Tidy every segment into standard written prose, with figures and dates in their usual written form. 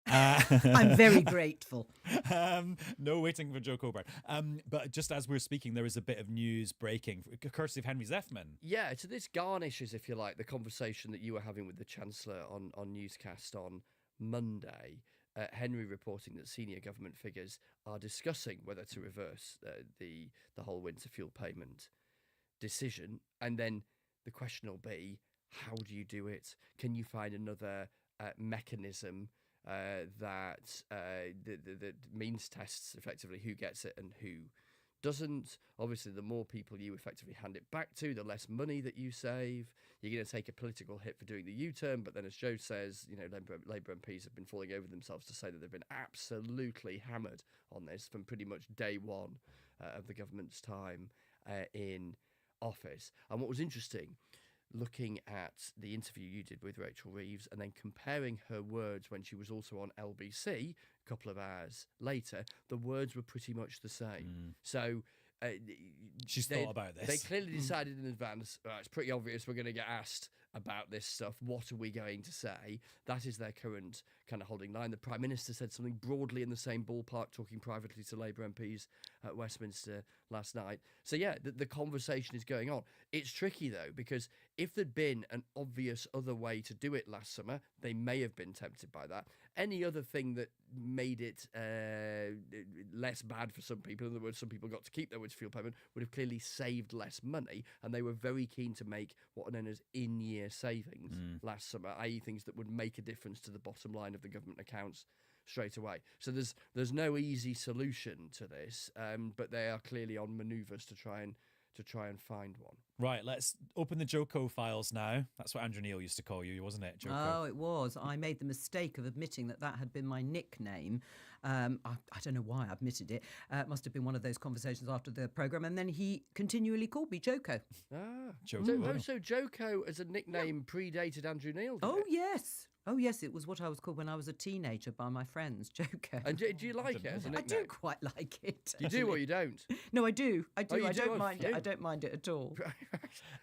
I'm very grateful. No waiting for Joe Coburn. But just as we're speaking, there is a bit of news breaking, courtesy of Henry Zeffman. Yeah, so this garnishes, if you like, the conversation that you were having with the Chancellor on Newscast on Monday. Henry reporting that senior government figures are discussing whether to reverse the whole winter fuel payment decision. And then the question will be, how do you do it? Can you find another mechanism that means tests effectively who gets it and who doesn't? Obviously, the more people you effectively hand it back to, the less money that you save. You're going to take a political hit for doing the U-turn, but then as Joe says, Labour MPs have been falling over themselves to say that they've been absolutely hammered on this from pretty much day one of the government's time in office. And what was interesting, looking at the interview you did with Rachel Reeves and then comparing her words when she was also on LBC a couple of hours later, the words were pretty much the same. So she's thought about this. They clearly decided in advance, it's pretty obvious we're going to get asked about this stuff. What are we going to say? That is their current kind of holding line. The Prime Minister said something broadly in the same ballpark, talking privately to Labour MPs at Westminster last night. So yeah, the conversation is going on. It's tricky though, because if there'd been an obvious other way to do it last summer, they may have been tempted by that. Any other thing that made it less bad for some people, in other words, some people got to keep their winter fuel payment, would have clearly saved less money, and they were very keen to make what are known as in-year savings last summer, i.e. things that would make a difference to the bottom line of the government accounts straight away. So there's no easy solution to this, but they are clearly on manoeuvres to try and find one. Right, let's open the Joko files now. That's what Andrew Neil used to call you, wasn't it, Joko? Oh, it was. I made the mistake of admitting that had been my nickname. I don't know why I admitted it. It must have been one of those conversations after the programme. And then he continually called me Joko. Joko. So Joko as a nickname predated Andrew Neil, did it? Yes. Oh, yes, it was what I was called when I was a teenager by my friends, Joko. And do you like it as a nickname? I do quite like it. You do or you don't? No, I do. I do. you I do? don't mind Yeah. it. I don't mind it at all.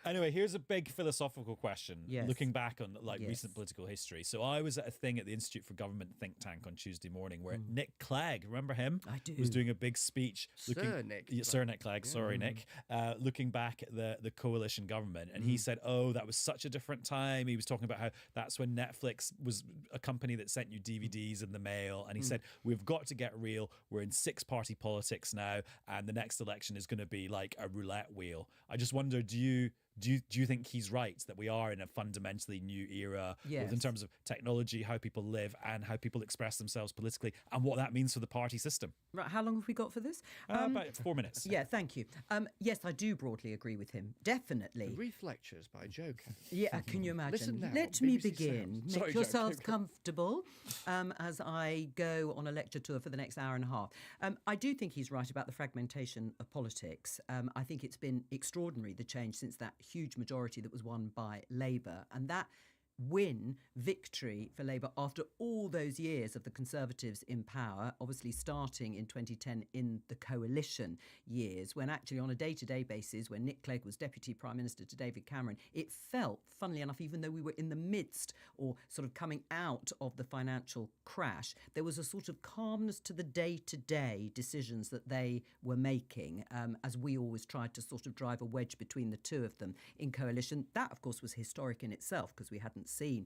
Anyway, here's a big philosophical question, Yes. looking back on Yes. recent political history. So I was at a thing at the Institute for Government think tank on Tuesday morning where Nick Clegg, remember him? I do. Was doing a big speech. Sir Nick Yeah, Sir Nick Clegg, sorry Nick. Looking back at the coalition government, and he said, oh, that was such a different time. He was talking about how that's when Netflix was a company that sent you DVDs in the mail, and he said, we've got to get real. We're in six-party politics now, and the next election is going to be like a roulette wheel. I just wonder, do you think he's right that we are in a fundamentally new era, Yes. both in terms of technology, how people live, and how people express themselves politically, and what that means for the party system? Right, how long have we got for this? About 4 minutes. Yeah, thank you. Yes, I do broadly agree with him. Definitely. Brief lectures by Joko. Yeah, can you imagine? Listen now, Let me BBC begin. Sounds. Make Sorry, Jo, yourselves keep going. comfortable as I go on a lecture tour for the next hour and a half. I do think he's right about the fragmentation of politics. I think it's been extraordinary, the change since that huge majority that was won by Labour, and that victory for Labour after all those years of the Conservatives in power, obviously starting in 2010 in the coalition years, when actually on a day-to-day basis, when Nick Clegg was Deputy Prime Minister to David Cameron, it felt, funnily enough, even though we were in the midst or sort of coming out of the financial crash, there was a sort of calmness to the day-to-day decisions that they were making, as we always tried to sort of drive a wedge between the two of them in coalition. That, of course, was historic in itself because we hadn't seen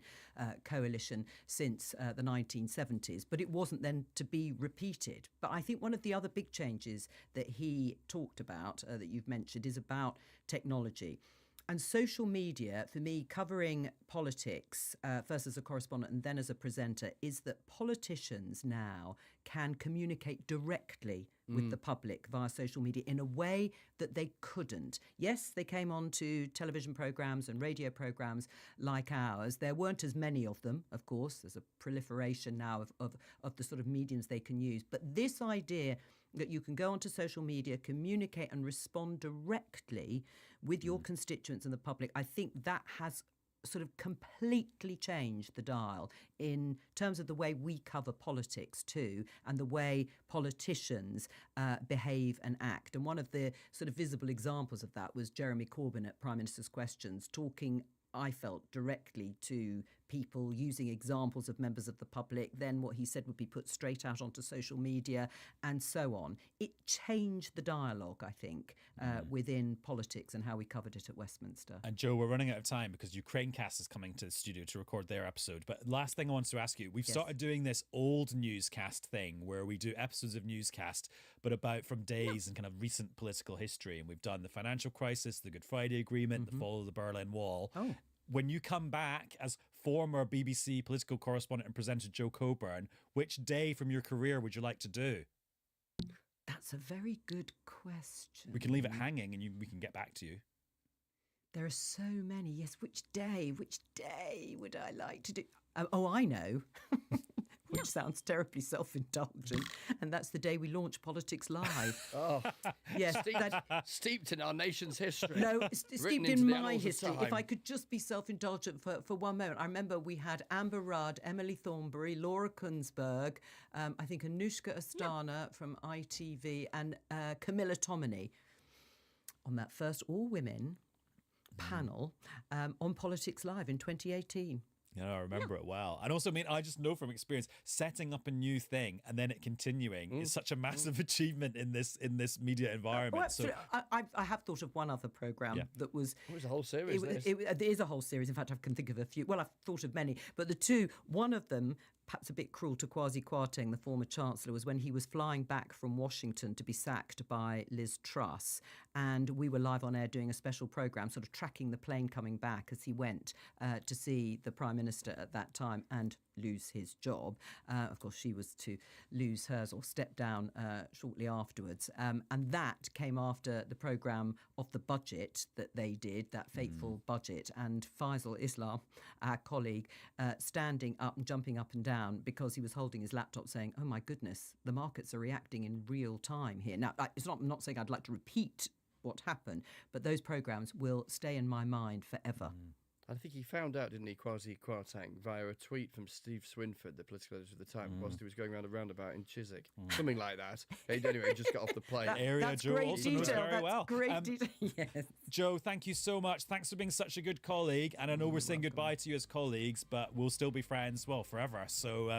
coalition since the 1970s, but it wasn't then to be repeated. But I think one of the other big changes that he talked about, that you've mentioned, is about technology. And social media, for me, covering politics, first as a correspondent and then as a presenter, is that politicians now can communicate directly with the public via social media in a way that they couldn't. Yes, they came on to television programmes and radio programmes like ours. There weren't as many of them, of course. There's a proliferation now of the sort of mediums they can use. But this idea that you can go onto social media, communicate and respond directly with your constituents and the public, I think that has sort of completely changed the dial in terms of the way we cover politics too, and the way politicians behave and act. And one of the sort of visible examples of that was Jeremy Corbyn at Prime Minister's Questions talking, I felt, directly to people, using examples of members of the public. Then what he said would be put straight out onto social media and so on. It changed the dialogue, I think, within politics and how we covered it at Westminster. And Joe, we're running out of time because Ukrainecast is coming to the studio to record their episode. But last thing I wanted to ask you, we've started doing this old newscast thing where we do episodes of newscast, but about from days and kind of recent political history. And we've done the financial crisis, the Good Friday Agreement, the fall of the Berlin Wall. Oh. When you come back as former BBC political correspondent and presenter Joe Coburn, which day from your career would you like to do? That's a very good question. We can leave it hanging and we can get back to you. There are so many. Yes, which day would I like to do? Oh, I know. Which sounds terribly self-indulgent. And that's the day we launch Politics Live. Oh, yes. steeped in our nation's history. No, steeped into in the my annals of history. If time. I could just be self-indulgent for one moment. I remember we had Amber Rudd, Emily Thornberry, Laura Kunsberg, I think Anushka Astana from ITV, and Camilla Tominey on that first all-women panel on Politics Live in 2018. Yeah, I remember it well. And also, I mean, I just know from experience, setting up a new thing and then it continuing is such a massive achievement in this media environment. So I have thought of one other programme that was... It was a whole series. It is a whole series. In fact, I can think of a few. Well, I've thought of many. But the two, one of them, perhaps a bit cruel to Kwasi Kwarteng, the former Chancellor, was when he was flying back from Washington to be sacked by Liz Truss. And we were live on air doing a special programme, sort of tracking the plane coming back as he went to see the Prime Minister at that time and lose his job. Of course, she was to lose hers or step down shortly afterwards. And that came after the programme of the budget that they did, that fateful budget, and Faisal Islam, our colleague, standing up and jumping up and down because he was holding his laptop saying, oh my goodness, the markets are reacting in real time here. Now, I'm not saying I'd like to repeat what happened, but those programmes will stay in my mind forever. I think he found out, didn't he, Kwasi Kwarteng, via a tweet from Steve Swinford, the political editor of the time, whilst he was going around a roundabout in Chiswick. Something like that. Anyway, he just got off the plane. That's Joe great also knows detail. very That's well. great detail. Yes. Joe, thank you so much. Thanks for being such a good colleague. And I know we're saying goodbye to you as colleagues, but we'll still be friends, well, forever. So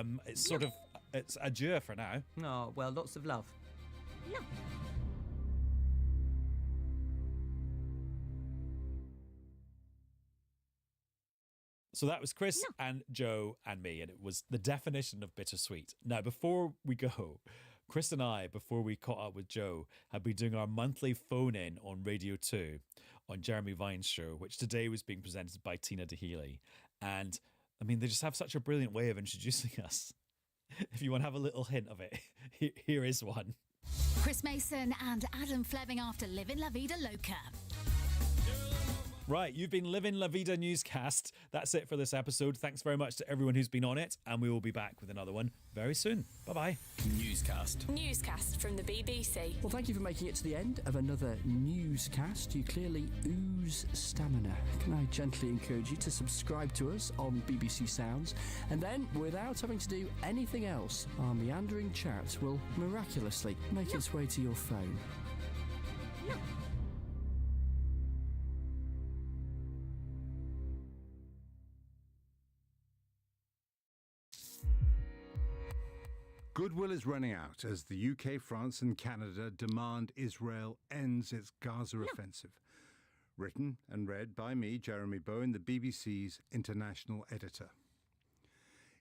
it's adieu for now. Oh, well, lots of love. So that was Chris and Joe and me, and it was the definition of bittersweet. Now, before we go, Chris and I, before we caught up with Joe, had been doing our monthly phone-in on Radio 2 on Jeremy Vine's show, which today was being presented by Tina Dahealy. And, I mean, they just have such a brilliant way of introducing us. If you want to have a little hint of it, here is one. Chris Mason and Adam Fleming after Living La Vida Loca. Right, you've been Living La Vida newscast. That's it for this episode. Thanks very much to everyone who's been on it, and we will be back with another one very soon. Bye-bye. Newscast from the BBC. Well, thank you for making it to the end of another newscast. You clearly ooze stamina. Can I gently encourage you to subscribe to us on BBC Sounds, and then, without having to do anything else, our meandering chat will miraculously make its way to your phone. Goodwill is running out as the UK, France and Canada demand Israel ends its Gaza offensive. Written and read by me, Jeremy Bowen, the BBC's international editor.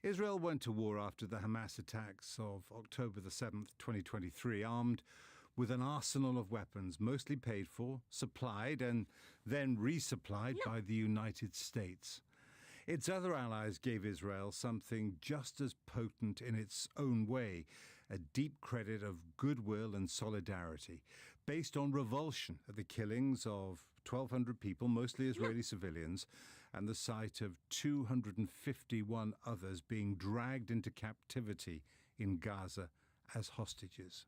Israel went to war after the Hamas attacks of October the 7th, 2023, armed with an arsenal of weapons, mostly paid for, supplied and then resupplied by the United States. Its other allies gave Israel something just as potent in its own way, a deep credit of goodwill and solidarity, based on revulsion at the killings of 1,200 people, mostly Israeli civilians, and the sight of 251 others being dragged into captivity in Gaza as hostages.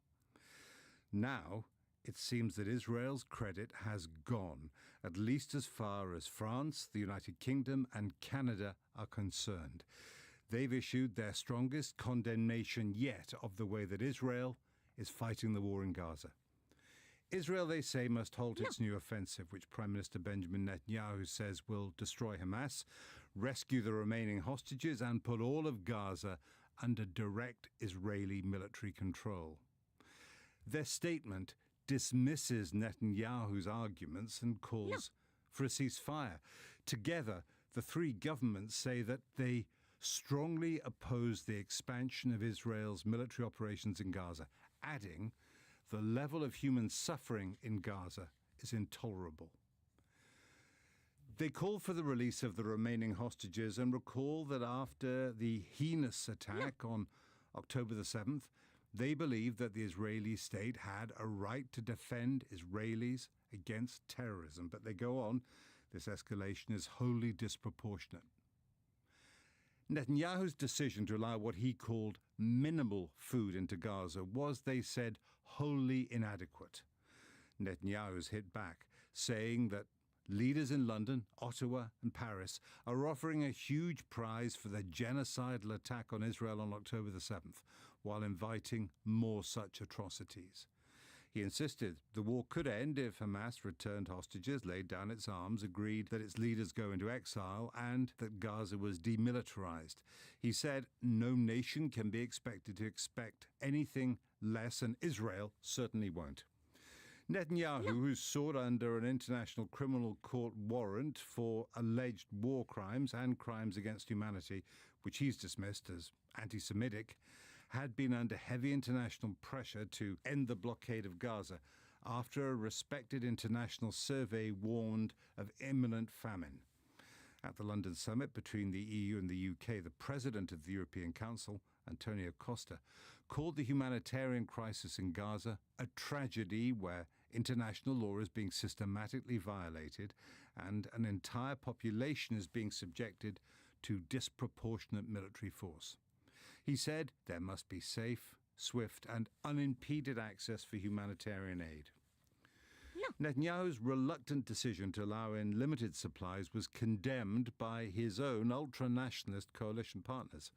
Now, it seems that Israel's credit has gone, at least as far as France, the United Kingdom and Canada are concerned. They've issued their strongest condemnation yet of the way that Israel is fighting the war in Gaza. Israel, they say, must halt its new offensive, which Prime Minister Benjamin Netanyahu says will destroy Hamas, rescue the remaining hostages, and put all of Gaza under direct Israeli military control. Their statement dismisses Netanyahu's arguments and calls for a ceasefire. Together, the three governments say that they strongly oppose the expansion of Israel's military operations in Gaza, adding, the level of human suffering in Gaza is intolerable. They call for the release of the remaining hostages and recall that after the heinous attack on October the 7th, they believe that the Israeli state had a right to defend Israelis against terrorism. But they go on, this escalation is wholly disproportionate. Netanyahu's decision to allow what he called minimal food into Gaza was, they said, wholly inadequate. Netanyahu's hit back, saying that leaders in London, Ottawa and Paris are offering a huge prize for the genocidal attack on Israel on October the 7th, while inviting more such atrocities. He insisted the war could end if Hamas returned hostages, laid down its arms, agreed that its leaders go into exile, and that Gaza was demilitarized. He said no nation can be expected to expect anything less, and Israel certainly won't. Netanyahu, who's sought under an international criminal court warrant for alleged war crimes and crimes against humanity, which he's dismissed as anti-Semitic, had been under heavy international pressure to end the blockade of Gaza after a respected international survey warned of imminent famine. At the London summit between the EU and the UK, the president of the European Council, Antonio Costa, called the humanitarian crisis in Gaza a tragedy where international law is being systematically violated and an entire population is being subjected to disproportionate military force. He said there must be safe, swift and unimpeded access for humanitarian aid. Netanyahu's reluctant decision to allow in limited supplies was condemned by his own ultra-nationalist coalition partners.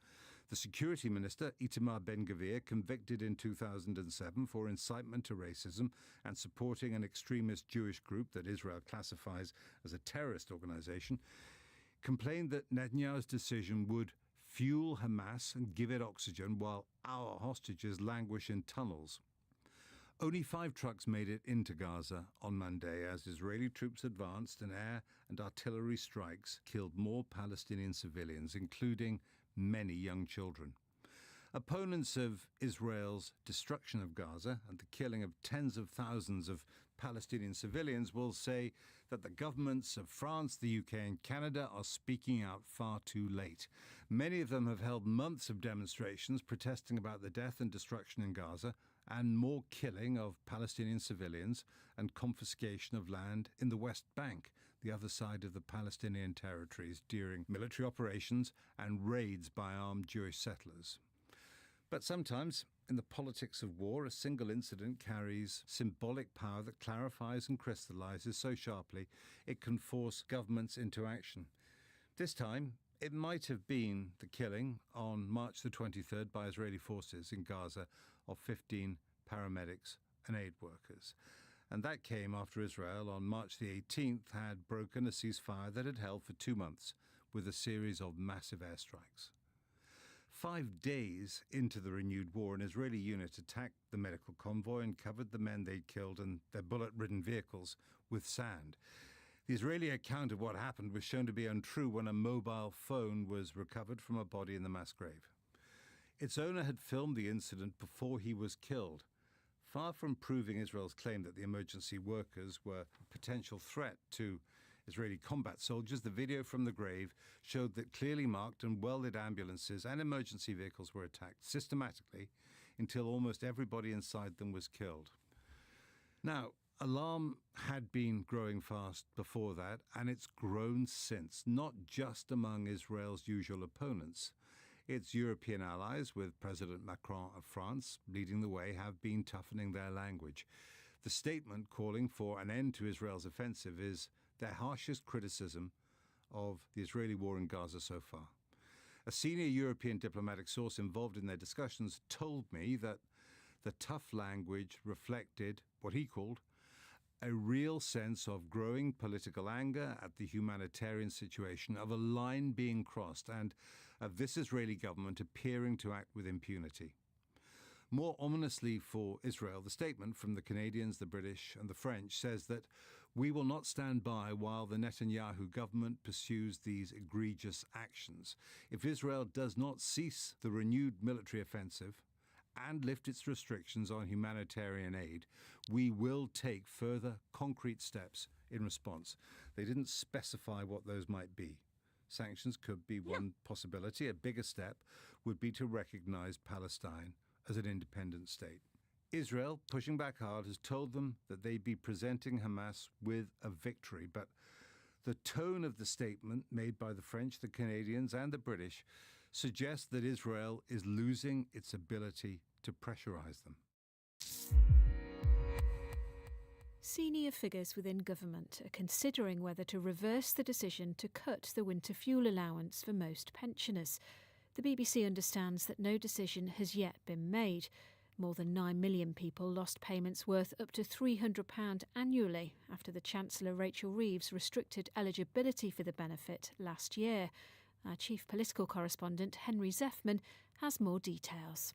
The security minister, Itamar Ben-Gvir, convicted in 2007 for incitement to racism and supporting an extremist Jewish group that Israel classifies as a terrorist organization, complained that Netanyahu's decision would fuel Hamas and give it oxygen while our hostages languish in tunnels. Only 5 trucks made it into Gaza on Monday as Israeli troops advanced and air and artillery strikes killed more Palestinian civilians, including many young children. Opponents of Israel's destruction of Gaza and the killing of tens of thousands of Palestinian civilians will say that the governments of France, the UK and Canada are speaking out far too late. Many of them have held months of demonstrations protesting about the death and destruction in Gaza and more killing of Palestinian civilians and confiscation of land in the West Bank, the other side of the Palestinian territories, during military operations and raids by armed Jewish settlers. But sometimes, in the politics of war, a single incident carries symbolic power that clarifies and crystallizes so sharply it can force governments into action. This time, it might have been the killing on March the 23rd by Israeli forces in Gaza of 15 paramedics and aid workers. And that came after Israel on March the 18th had broken a ceasefire that had held for 2 months with a series of massive airstrikes. 5 days into the renewed war, an Israeli unit attacked the medical convoy and covered the men they'd killed and their bullet-ridden vehicles with sand. The Israeli account of what happened was shown to be untrue when a mobile phone was recovered from a body in the mass grave. Its owner had filmed the incident before he was killed. Far from proving Israel's claim that the emergency workers were a potential threat to Israeli combat soldiers, the video from the grave showed that clearly marked and well-lit ambulances and emergency vehicles were attacked systematically until almost everybody inside them was killed. Now, alarm had been growing fast before that, and it's grown since, not just among Israel's usual opponents. Its European allies, with President Macron of France leading the way, have been toughening their language. The statement calling for an end to Israel's offensive is their harshest criticism of the Israeli war in Gaza so far. A senior European diplomatic source involved in their discussions told me that the tough language reflected what he called a real sense of growing political anger at the humanitarian situation, of a line being crossed, and of this Israeli government appearing to act with impunity. More ominously for Israel, the statement from the Canadians, the British and the French says that we will not stand by while the Netanyahu government pursues these egregious actions. If Israel does not cease the renewed military offensive and lift its restrictions on humanitarian aid, we will take further concrete steps in response. They didn't specify what those might be. Sanctions could be one possibility. A bigger step would be to recognize Palestine as an independent state. Israel, pushing back hard, has told them that they'd be presenting Hamas with a victory, but the tone of the statement made by the French, the Canadians and the British suggests that Israel is losing its ability to pressurize them. Senior figures within government are considering whether to reverse the decision to cut the winter fuel allowance for most pensioners. The BBC understands that no decision has yet been made. More than 9 million people lost payments worth up to £300 annually after the Chancellor Rachel Reeves restricted eligibility for the benefit last year. Our chief political correspondent, Henry Zeffman, has more details.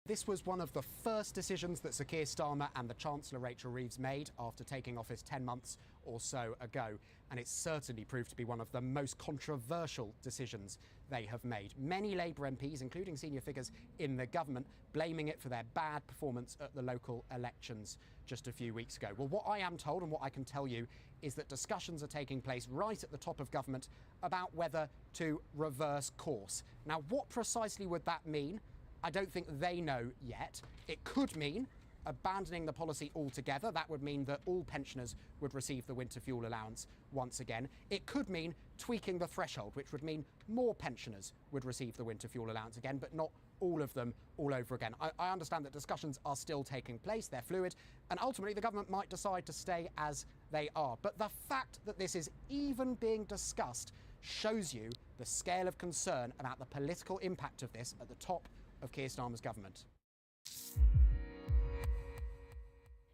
This was one of the first decisions that Sir Keir Starmer and the Chancellor Rachel Reeves made after taking office 10 months or so ago, and it certainly proved to be one of the most controversial decisions they have made. Many Labour MPs, including senior figures in the government, blaming it for their bad performance at the local elections just a few weeks ago. Well, what I am told and what I can tell you is that discussions are taking place right at the top of government about whether to reverse course. Now, what precisely would that mean? I don't think they know yet. It could mean abandoning the policy altogether. That would mean that all pensioners would receive the winter fuel allowance once again. It could mean tweaking the threshold, which would mean more pensioners would receive the winter fuel allowance again, but not all of them all over again. I understand that discussions are still taking place, they're fluid, and ultimately the government might decide to stay as they are. But the fact that this is even being discussed shows you the scale of concern about the political impact of this at the top of Keir Starmer's government.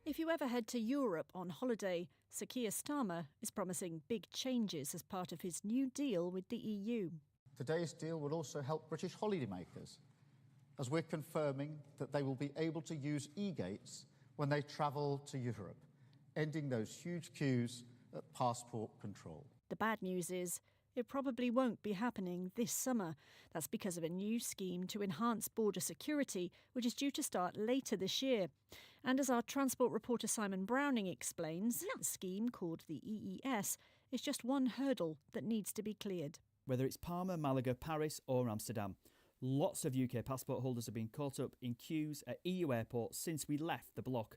If you ever head to Europe on holiday, Sir Keir Starmer is promising big changes as part of his new deal with the EU. Today's deal will also help British holidaymakers, as we're confirming that they will be able to use e-gates when they travel to Europe, ending those huge queues at passport control. The bad news is it probably won't be happening this summer. That's because of a new scheme to enhance border security, which is due to start later this year. And as our transport reporter Simon Browning explains, the scheme, called the EES, is just one hurdle that needs to be cleared. Whether it's Palma, Malaga, Paris or Amsterdam, lots of UK passport holders have been caught up in queues at EU airports since we left the bloc.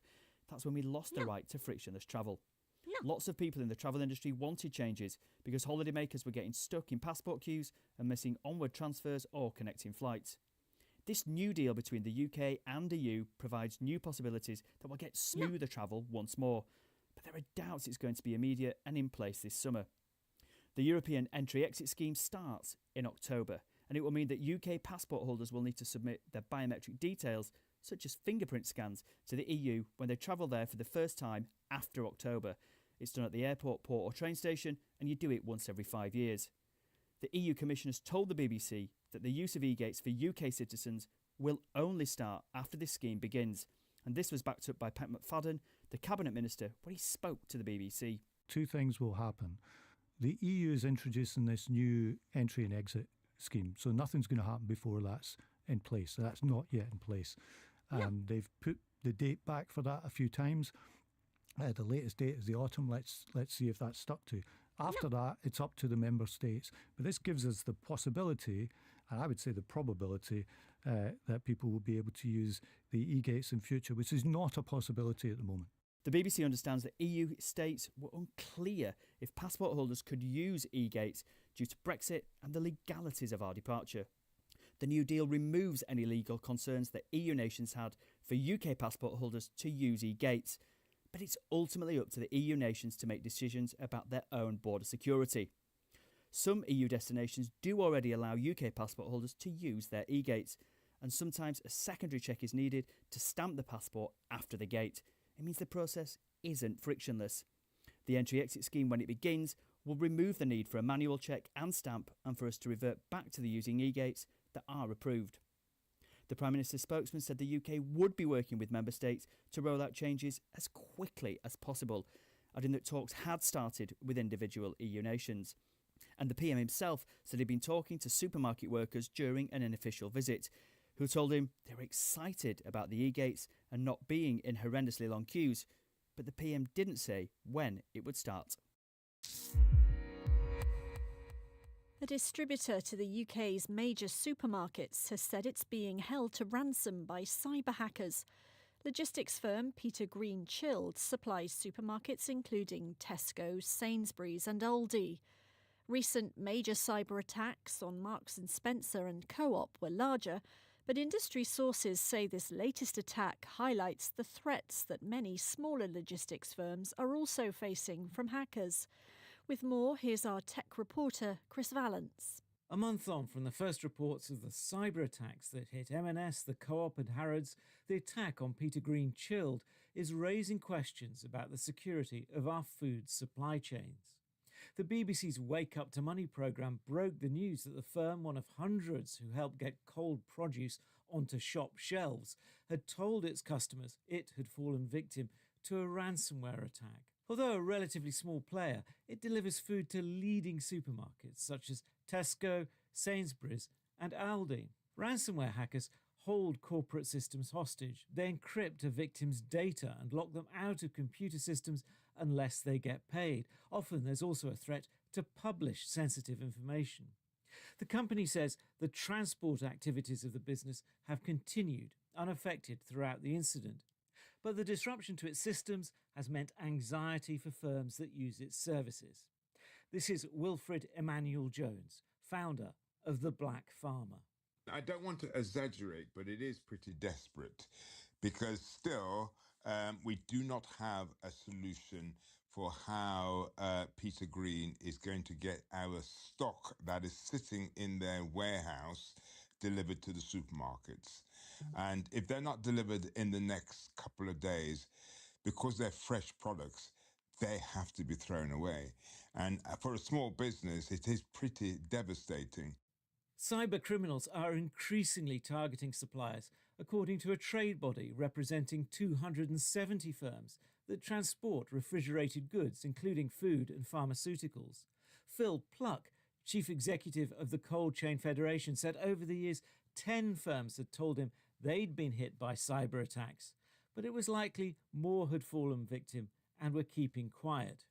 That's when we lost the right to frictionless travel. Lots of people in the travel industry wanted changes because holidaymakers were getting stuck in passport queues and missing onward transfers or connecting flights. This new deal between the UK and EU provides new possibilities that will get smoother travel once more, but there are doubts it's going to be immediate and in place this summer. The European Entry-Exit Scheme starts in October, and it will mean that UK passport holders will need to submit their biometric details, such as fingerprint scans, to the EU when they travel there for the first time after October. It's done at the airport, port or train station, and you do it once every 5 years. The EU Commission has told the BBC that the use of e-gates for UK citizens will only start after this scheme begins. And this was backed up by Pat McFadden, the Cabinet Minister, when he spoke to the BBC. Two things will happen. The EU is introducing this new entry and exit scheme, so nothing's going to happen before that's in place. So that's not yet in place. They've put the date back for that a few times. The latest date is the autumn. Let's see if that's stuck to. After that, it's up to the member states. But this gives us the possibility, and I would say the probability, that people will be able to use the e-gates in future, which is not a possibility at the moment. The BBC understands that EU states were unclear if passport holders could use e-gates due to Brexit and the legalities of our departure. The new deal removes any legal concerns that EU nations had for UK passport holders to use e-gates. But it's ultimately up to the EU nations to make decisions about their own border security. Some EU destinations do already allow UK passport holders to use their e-gates, and sometimes a secondary check is needed to stamp the passport after the gate. It means the process isn't frictionless. The entry-exit scheme, when it begins, will remove the need for a manual check and stamp and for us to revert back to the using e-gates that are approved. The Prime Minister's spokesman said the UK would be working with member states to roll out changes as quickly as possible, adding that talks had started with individual EU nations. And the PM himself said he'd been talking to supermarket workers during an unofficial visit, who told him they were excited about the e-gates and not being in horrendously long queues, but the PM didn't say when it would start. A distributor to the UK's major supermarkets has said it's being held to ransom by cyber hackers. Logistics firm Peter Green Chilled supplies supermarkets including Tesco, Sainsbury's and Aldi. Recent major cyber attacks on Marks & Spencer and Co-op were larger, but industry sources say this latest attack highlights the threats that many smaller logistics firms are also facing from hackers. With more, here's our tech reporter, Chris Vallance. A month on from the first reports of the cyber attacks that hit M&S, the Co-op and Harrods, the attack on Peter Green Chilled is raising questions about the security of our food supply chains. The BBC's Wake Up to Money programme broke the news that the firm, one of hundreds who helped get cold produce onto shop shelves, had told its customers it had fallen victim to a ransomware attack. Although a relatively small player, it delivers food to leading supermarkets such as Tesco, Sainsbury's and Aldi. Ransomware hackers hold corporate systems hostage. They encrypt a victim's data and lock them out of computer systems unless they get paid. Often there's also a threat to publish sensitive information. The company says the transport activities of the business have continued unaffected throughout the incident. But the disruption to its systems has meant anxiety for firms that use its services. This is Wilfred Emmanuel Jones, founder of The Black Farmer. I don't want to exaggerate, but it is pretty desperate because still we do not have a solution for how Peter Green is going to get our stock that is sitting in their warehouse delivered to the supermarkets. And if they're not delivered in the next couple of days, because they're fresh products, they have to be thrown away. And for a small business, it is pretty devastating. Cyber criminals are increasingly targeting suppliers, according to a trade body representing 270 firms that transport refrigerated goods, including food and pharmaceuticals. Phil Pluck, chief executive of the Cold Chain Federation, said over the years 10 firms had told him they'd been hit by cyber attacks, but it was likely more had fallen victim and were keeping quiet.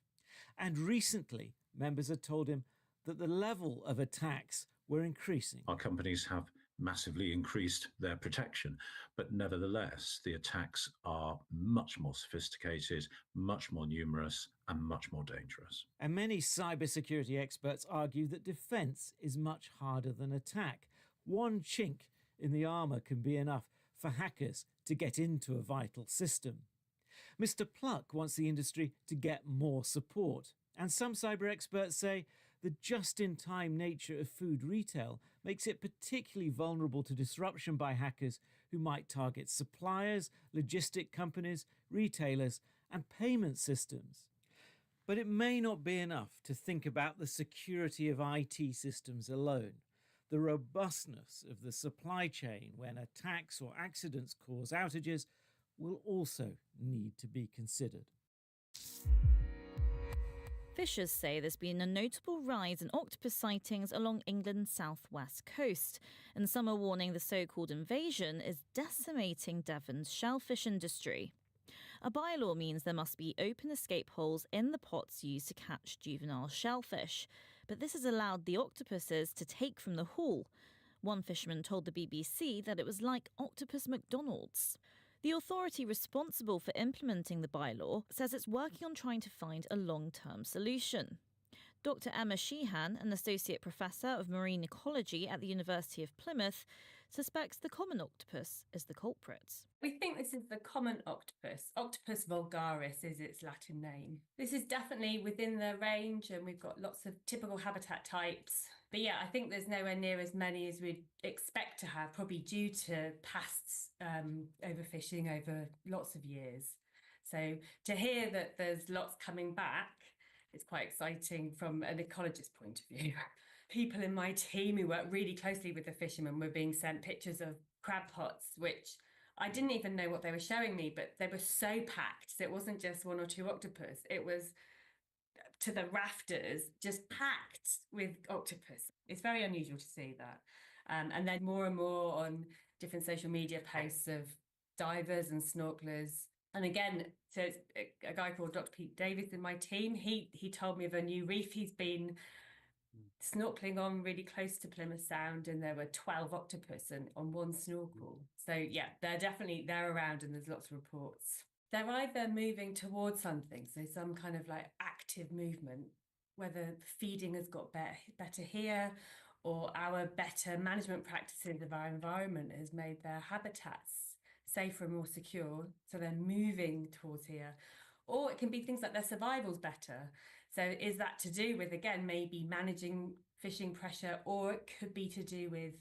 And recently, members had told him that the level of attacks were increasing. Our companies have massively increased their protection, but nevertheless, the attacks are much more sophisticated, much more numerous, and much more dangerous. And many cybersecurity experts argue that defence is much harder than attack. One chink in the armour can be enough for hackers to get into a vital system. Mr. Pluck wants the industry to get more support, and some cyber experts say the just-in-time nature of food retail makes it particularly vulnerable to disruption by hackers who might target suppliers, logistic companies, retailers, and payment systems. But it may not be enough to think about the security of IT systems alone. The robustness of the supply chain when attacks or accidents cause outages will also need to be considered. Fishers say there's been a notable rise in octopus sightings along England's southwest coast, and some are warning the so-called invasion is decimating Devon's shellfish industry. A bylaw means there must be open escape holes in the pots used to catch juvenile shellfish, but this has allowed the octopuses to take from the haul. One fisherman told the BBC that it was like Octopus McDonald's. The authority responsible for implementing the bylaw says it's working on trying to find a long-term solution. Dr. Emma Sheehan, an associate professor of marine ecology at the University of Plymouth, suspects the common octopus is the culprit. We think this is the common octopus. Octopus vulgaris is its Latin name. This is definitely within the range, and we've got lots of typical habitat types. But yeah, I think there's nowhere near as many as we'd expect to have, probably due to past overfishing over lots of years. So to hear that there's lots coming back, it's quite exciting from an ecologist point of view. People in my team who work really closely with the fishermen were being sent pictures of crab pots, which I didn't even know what they were showing me, but they were so packed. So it wasn't just one or two octopus. It was to the rafters, just packed with octopus. It's very unusual to see that. And then more and more on different social media posts of divers and snorkelers. And again, so it's a guy called Dr. Pete Davis in my team. He told me of a new reef he's been snorkeling on really close to Plymouth Sound, and there were 12 octopus on one snorkel. So yeah, they're around, and there's lots of reports. They're either moving towards something, so some kind of like active movement, whether feeding has got better here, or our better management practices of our environment has made their habitats safer and more secure, so they're moving towards here. Or it can be things like their survival's better. So is that to do with, again, maybe managing fishing pressure, or it could be to do with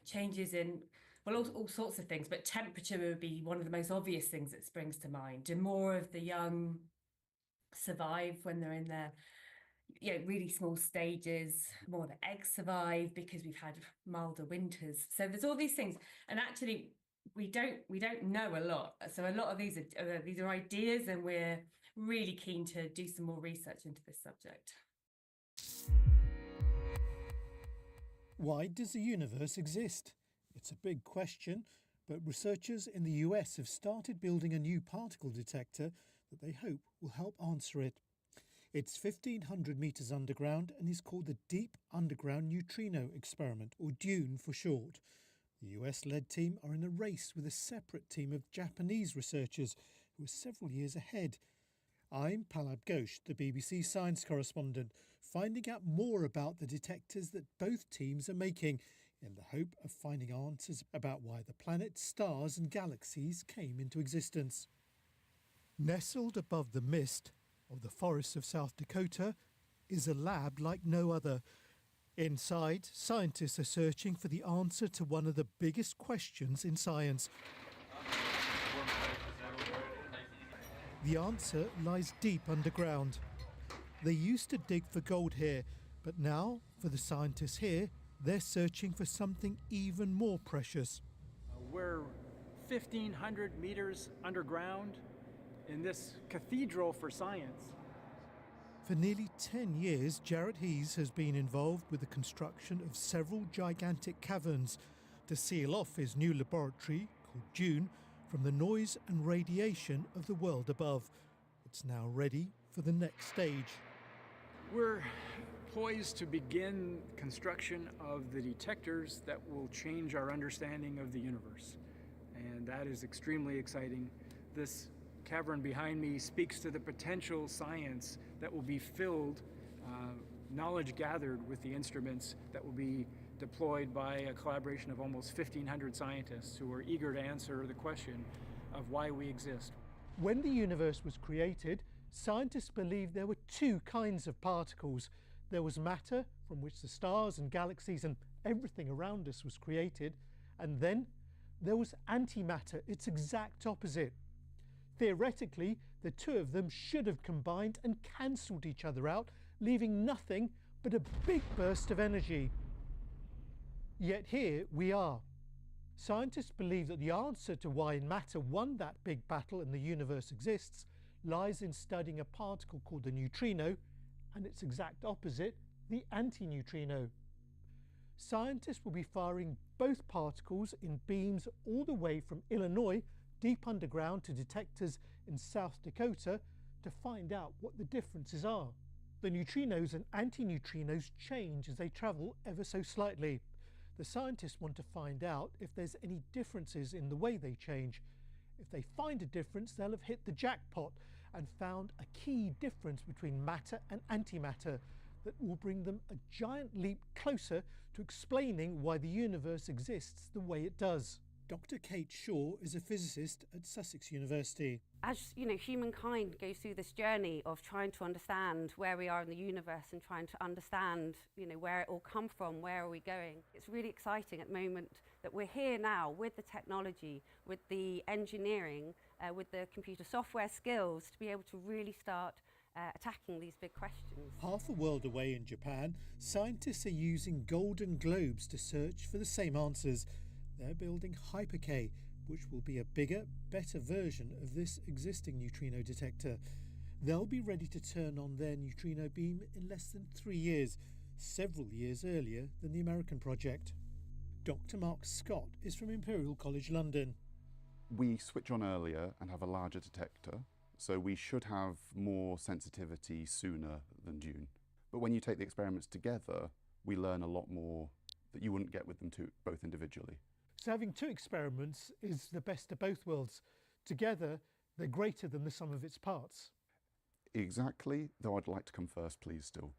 changes in, well, all sorts of things, but temperature would be one of the most obvious things that springs to mind. Do more of the young survive when they're in their really small stages? More of the eggs survive because we've had milder winters. So there's all these things, and actually we don't know a lot. So a lot of these are ideas, and we're really keen to do some more research into this subject. Why does the universe exist? It's a big question, but researchers in the US have started building a new particle detector that they hope will help answer it. It's 1,500 metres underground and is called the Deep Underground Neutrino Experiment, or DUNE for short. The US-led team are in a race with a separate team of Japanese researchers who are several years ahead. I'm Palab Ghosh, the BBC science correspondent, finding out more about the detectors that both teams are making in the hope of finding answers about why the planets, stars and galaxies came into existence. Nestled above the mist of the forests of South Dakota is a lab like no other. Inside, scientists are searching for the answer to one of the biggest questions in science. The answer lies deep underground. They used to dig for gold here, but now, for the scientists here, they're searching for something even more precious. We're 1,500 meters underground in this cathedral for science. For nearly 10 years, Jarrett Hees has been involved with the construction of several gigantic caverns to seal off his new laboratory, called DUNE, from the noise and radiation of the world above. It's now ready for the next stage. We're poised to begin construction of the detectors that will change our understanding of the universe. And that is extremely exciting. This cavern behind me speaks to the potential science that will be filled, knowledge gathered with the instruments that will be deployed by a collaboration of almost 1,500 scientists who are eager to answer the question of why we exist. When the universe was created, scientists believed there were two kinds of particles. There was matter, from which the stars and galaxies and everything around us was created, and then there was antimatter, its exact opposite. Theoretically, the two of them should have combined and cancelled each other out, leaving nothing but a big burst of energy. Yet here we are. Scientists believe that the answer to why matter won that big battle and the universe exists lies in studying a particle called the neutrino and its exact opposite, the antineutrino. Scientists will be firing both particles in beams all the way from Illinois deep underground to detectors in South Dakota to find out what the differences are. The neutrinos and antineutrinos change as they travel ever so slightly. The scientists want to find out if there's any differences in the way they change. If they find a difference, they'll have hit the jackpot and found a key difference between matter and antimatter that will bring them a giant leap closer to explaining why the universe exists the way it does. Dr. Kate Shaw is a physicist at Sussex University. As you know, humankind goes through this journey of trying to understand where we are in the universe and trying to understand, where it all come from, where are we going. It's really exciting at the moment that we're here now with the technology, with the engineering, with the computer software skills to be able to really start attacking these big questions. Half a world away in Japan, scientists are using golden globes to search for the same answers. They're building Hyper-K, which will be a bigger, better version of this existing neutrino detector. They'll be ready to turn on their neutrino beam in less than 3 years, several years earlier than the American project. Dr. Mark Scott is from Imperial College London. We switch on earlier and have a larger detector, so we should have more sensitivity sooner than June. But when you take the experiments together, we learn a lot more that you wouldn't get with them both individually. So having two experiments is the best of both worlds. Together, they're greater than the sum of its parts. Exactly, though I'd like to come first, please, still.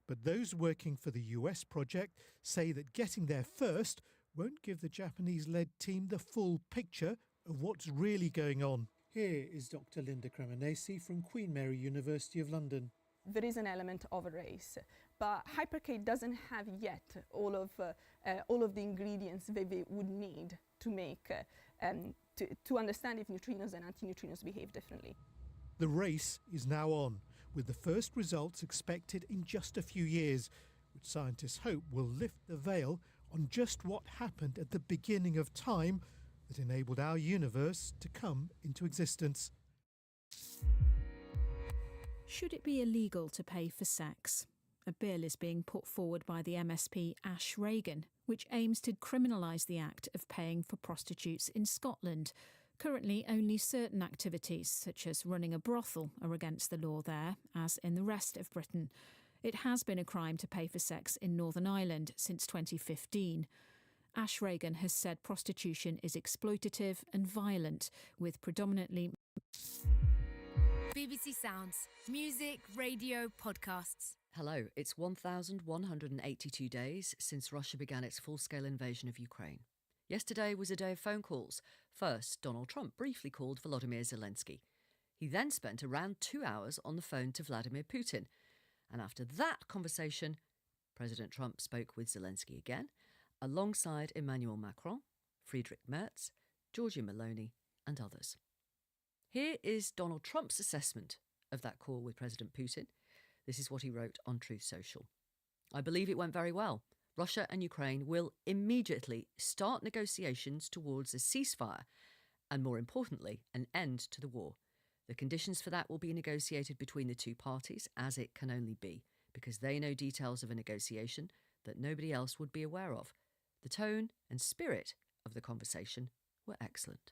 But those working for the US project say that getting there first won't give the Japanese-led team the full picture of what's really going on. Here is Dr. Linda Cremonesi from Queen Mary University of London. There is an element of a race, but Hyper-K doesn't have yet all of the ingredients that they would need to make to understand if neutrinos and antineutrinos behave differently. The race is now on, with the first results expected in just a few years, which scientists hope will lift the veil on just what happened at the beginning of time that enabled our universe to come into existence. Should it be illegal to pay for sex? A bill is being put forward by the MSP Ash Regan, which aims to criminalise the act of paying for prostitutes in Scotland. Currently, only certain activities, such as running a brothel, are against the law there, as in the rest of Britain. It has been a crime to pay for sex in Northern Ireland since 2015. Ash Regan has said prostitution is exploitative and violent, with predominantly... BBC Sounds. Music, radio, podcasts. Hello, it's 1,182 days since Russia began its full-scale invasion of Ukraine. Yesterday was a day of phone calls. First, Donald Trump briefly called Volodymyr Zelensky. He then spent around 2 hours on the phone to Vladimir Putin. And after that conversation, President Trump spoke with Zelensky again, alongside Emmanuel Macron, Friedrich Merz, Giorgia Meloni and others. Here is Donald Trump's assessment of that call with President Putin. This is what he wrote on Truth Social. I believe it went very well. Russia and Ukraine will immediately start negotiations towards a ceasefire and, more importantly, an end to the war. The conditions for that will be negotiated between the two parties, as it can only be, because they know details of a negotiation that nobody else would be aware of. The tone and spirit of the conversation were excellent.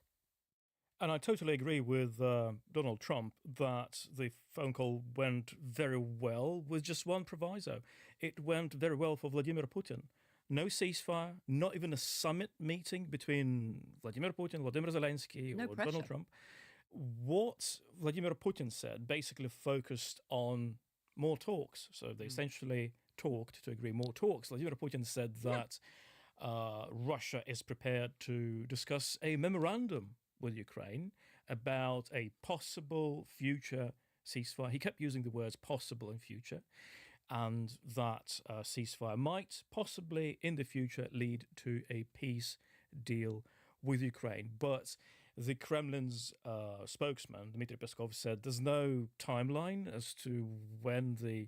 And I totally agree with Donald Trump that the phone call went very well with just one proviso. It went very well for Vladimir Putin. No ceasefire, not even a summit meeting between Vladimir Putin, Vladimir Zelensky, No or pressure. Donald Trump. What Vladimir Putin said basically focused on more talks. So they essentially talked to agree more talks. Vladimir Putin said that Russia is prepared to discuss a memorandum with Ukraine about a possible future ceasefire. He kept using the words possible and future, and that ceasefire might possibly in the future lead to a peace deal with Ukraine. But the Kremlin's spokesman, Dmitry Peskov, said there's no timeline as to when the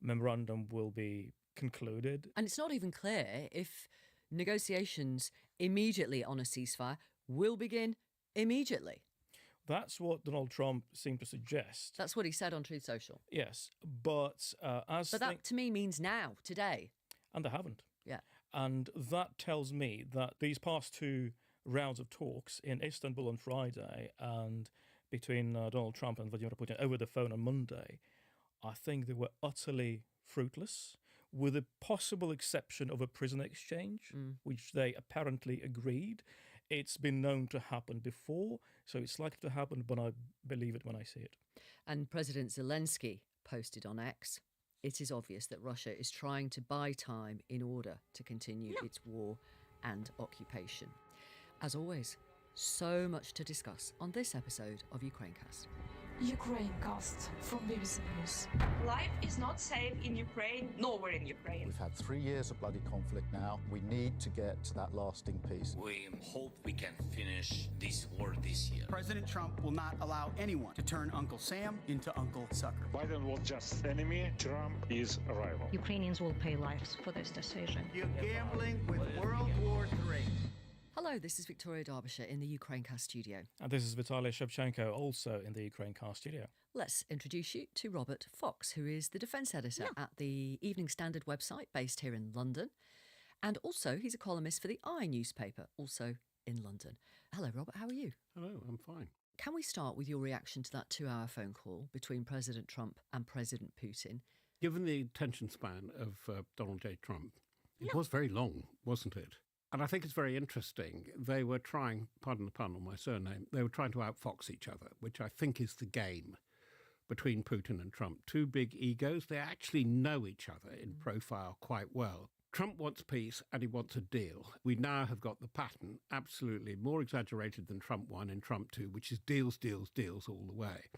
memorandum will be concluded. And it's not even clear if negotiations immediately on a ceasefire will begin immediately. That's what Donald Trump seemed to suggest. That's what he said on Truth Social. Yes, but that to me means now, today. And they haven't. Yeah. And that tells me that these past two rounds of talks in Istanbul on Friday and between Donald Trump and Vladimir Putin over the phone on Monday, I think they were utterly fruitless, with the possible exception of a prisoner exchange, which they apparently agreed. It's been known to happen before, so it's likely to happen, but I believe it when I see it. And President Zelensky posted on X, it is obvious that Russia is trying to buy time in order to continue its war and occupation. As always, so much to discuss on this episode of Ukrainecast. Ukrainecast from BBC News. Life is not safe in Ukraine, nowhere in Ukraine. We've had 3 years of bloody conflict now. We need to get to that lasting peace. We hope we can finish this war this year. President Trump will not allow anyone to turn Uncle Sam into Uncle Sucker. Biden was just enemy. Trump is a rival. Ukrainians will pay lives for this decision. You're gambling with World War III. Hello, this is Victoria Derbyshire in the Ukrainecast studio. And this is Vitaly Shevchenko, also in the Ukrainecast studio. Let's introduce you to Robert Fox, who is the defence editor at the Evening Standard website based here in London. And also, he's a columnist for the I newspaper, also in London. Hello, Robert, how are you? Hello, I'm fine. Can we start with your reaction to that 2-hour phone call between President Trump and President Putin? Given the attention span of Donald J. Trump, it was very long, wasn't it? And I think it's very interesting. They were trying, pardon the pun on my surname, they were trying to outfox each other, which I think is the game between Putin and Trump. Two big egos. They actually know each other in profile quite well. Trump wants peace and he wants a deal. We now have got the pattern absolutely more exaggerated than Trump 1 and Trump 2, which is deals, deals, deals all the way.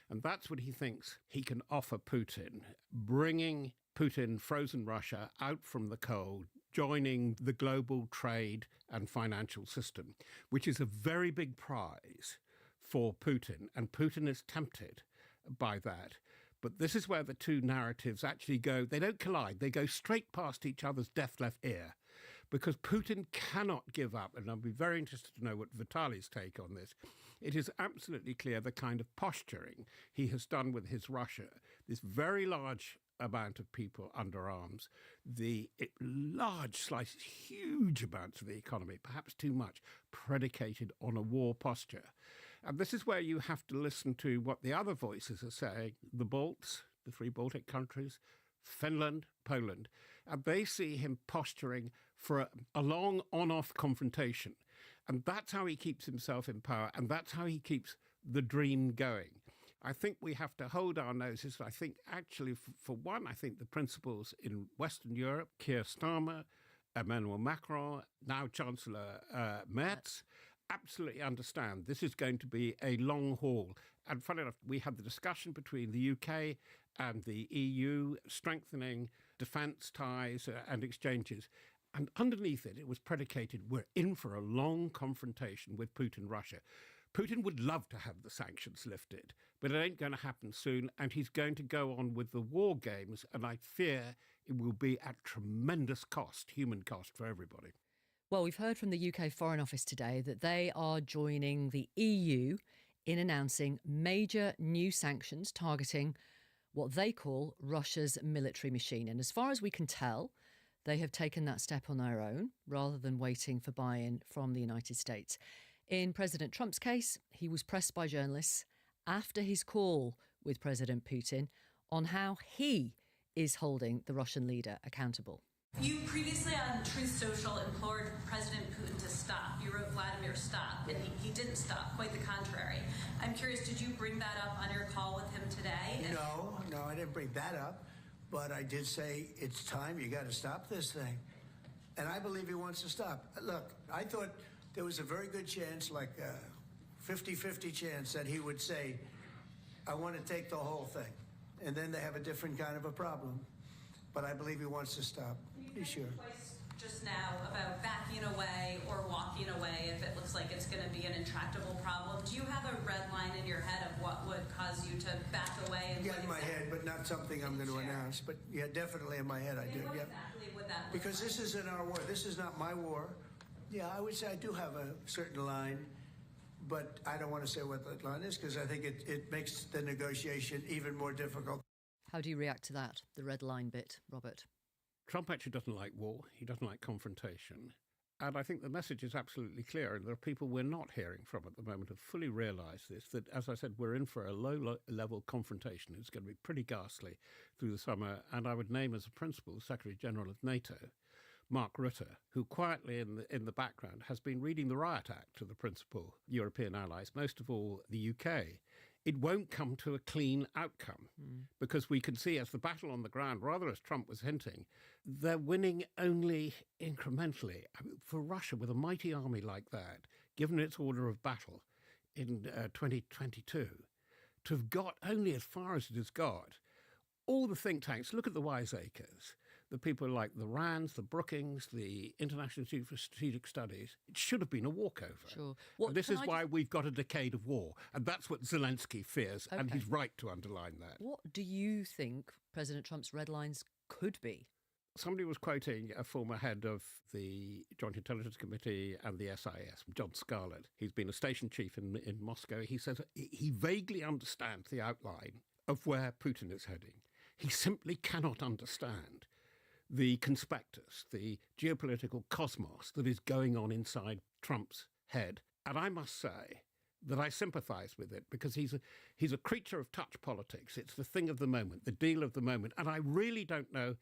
And that's what he thinks he can offer Putin, bringing Putin, frozen Russia, out from the cold, joining the global trade and financial system, which is a very big prize for Putin. And Putin is tempted by that. But this is where the two narratives actually go. They don't collide. They go straight past each other's deaf left ear, because Putin cannot give up. And I'll be very interested to know what Vitaly's take on this. It is absolutely clear the kind of posturing he has done with his Russia, this very large amount of people under arms, the large slices, huge amounts of the economy, perhaps too much, predicated on a war posture. And this is where you have to listen to what the other voices are saying, the Balts, the 3 Baltic countries, Finland, Poland, and they see him posturing for a long on-off confrontation. And that's how he keeps himself in power, and that's how he keeps the dream going. I think we have to hold our noses. I think actually, for one, I think the principals in Western Europe, Keir Starmer, Emmanuel Macron, now Chancellor Merz, absolutely understand this is going to be a long haul. And funny enough, we had the discussion between the UK and the EU, strengthening defence ties and exchanges. And underneath it, it was predicated, we're in for a long confrontation with Putin, Russia. Putin would love to have the sanctions lifted, but it ain't going to happen soon, and he's going to go on with the war games, and I fear it will be at tremendous cost, human cost for everybody. Well, we've heard from the UK Foreign Office today that they are joining the EU in announcing major new sanctions targeting what they call Russia's military machine. And as far as we can tell, they have taken that step on their own rather than waiting for buy-in from the United States. In President Trump's case, he was pressed by journalists after his call with President Putin on how he is holding the Russian leader accountable. You previously on Truth Social implored President Putin to stop. You wrote Vladimir stop, and he didn't stop, quite the contrary. I'm curious, did you bring that up on your call with him today? No, I didn't bring that up, but I did say it's time, you got to stop this thing. And I believe he wants to stop. Look, I thought there was a very good chance, like a 50-50 chance, that he would say, I want to take the whole thing. And then they have a different kind of a problem. But I believe he wants to stop. Be sure. Just now about backing away or walking away if it looks like it's going to be an intractable problem. Do you have a red line in your head of what would cause you to back away? And Yeah, in my head, but not something I'm going to announce. But yeah, definitely in my head I do. Yeah. Exactly would that look Because like? this isn't our war. This is not my war. Yeah, I would say I do have a certain line, but I don't want to say what that line is because I think it makes the negotiation even more difficult. How do you react to that, the red line bit, Robert? Trump actually doesn't like war. He doesn't like confrontation. And I think the message is absolutely clear. And there are people we're not hearing from at the moment who fully realise this, that, as I said, we're in for a low-level confrontation. It's going to be pretty ghastly through the summer. And I would name as a principal the Secretary-General of NATO, Mark Rutte, who quietly in the background has been reading the Riot Act to the principal European allies, most of all the UK. It won't come to a clean outcome because we can see as the battle on the ground, rather as Trump was hinting, they're winning only incrementally. I mean, for Russia, with a mighty army like that, given its order of battle in 2022, to have got only as far as it has got, all the think tanks, look at the wiseacres, the people like the RANDs, the Brookings, the International Institute for Strategic Studies, it should have been a walkover. Sure. And this is why we've got a decade of war. And that's what Zelensky fears, and he's right to underline that. What do you think President Trump's red lines could be? Somebody was quoting a former head of the Joint Intelligence Committee and the SIS, John Scarlett. He's been a station chief in Moscow. He says he vaguely understands the outline of where Putin is heading. He simply cannot understand the conspectus, the geopolitical cosmos that is going on inside Trump's head. And I must say that I sympathise with it because he's a creature of touch politics. It's the thing of the moment, the deal of the moment. And I really don't know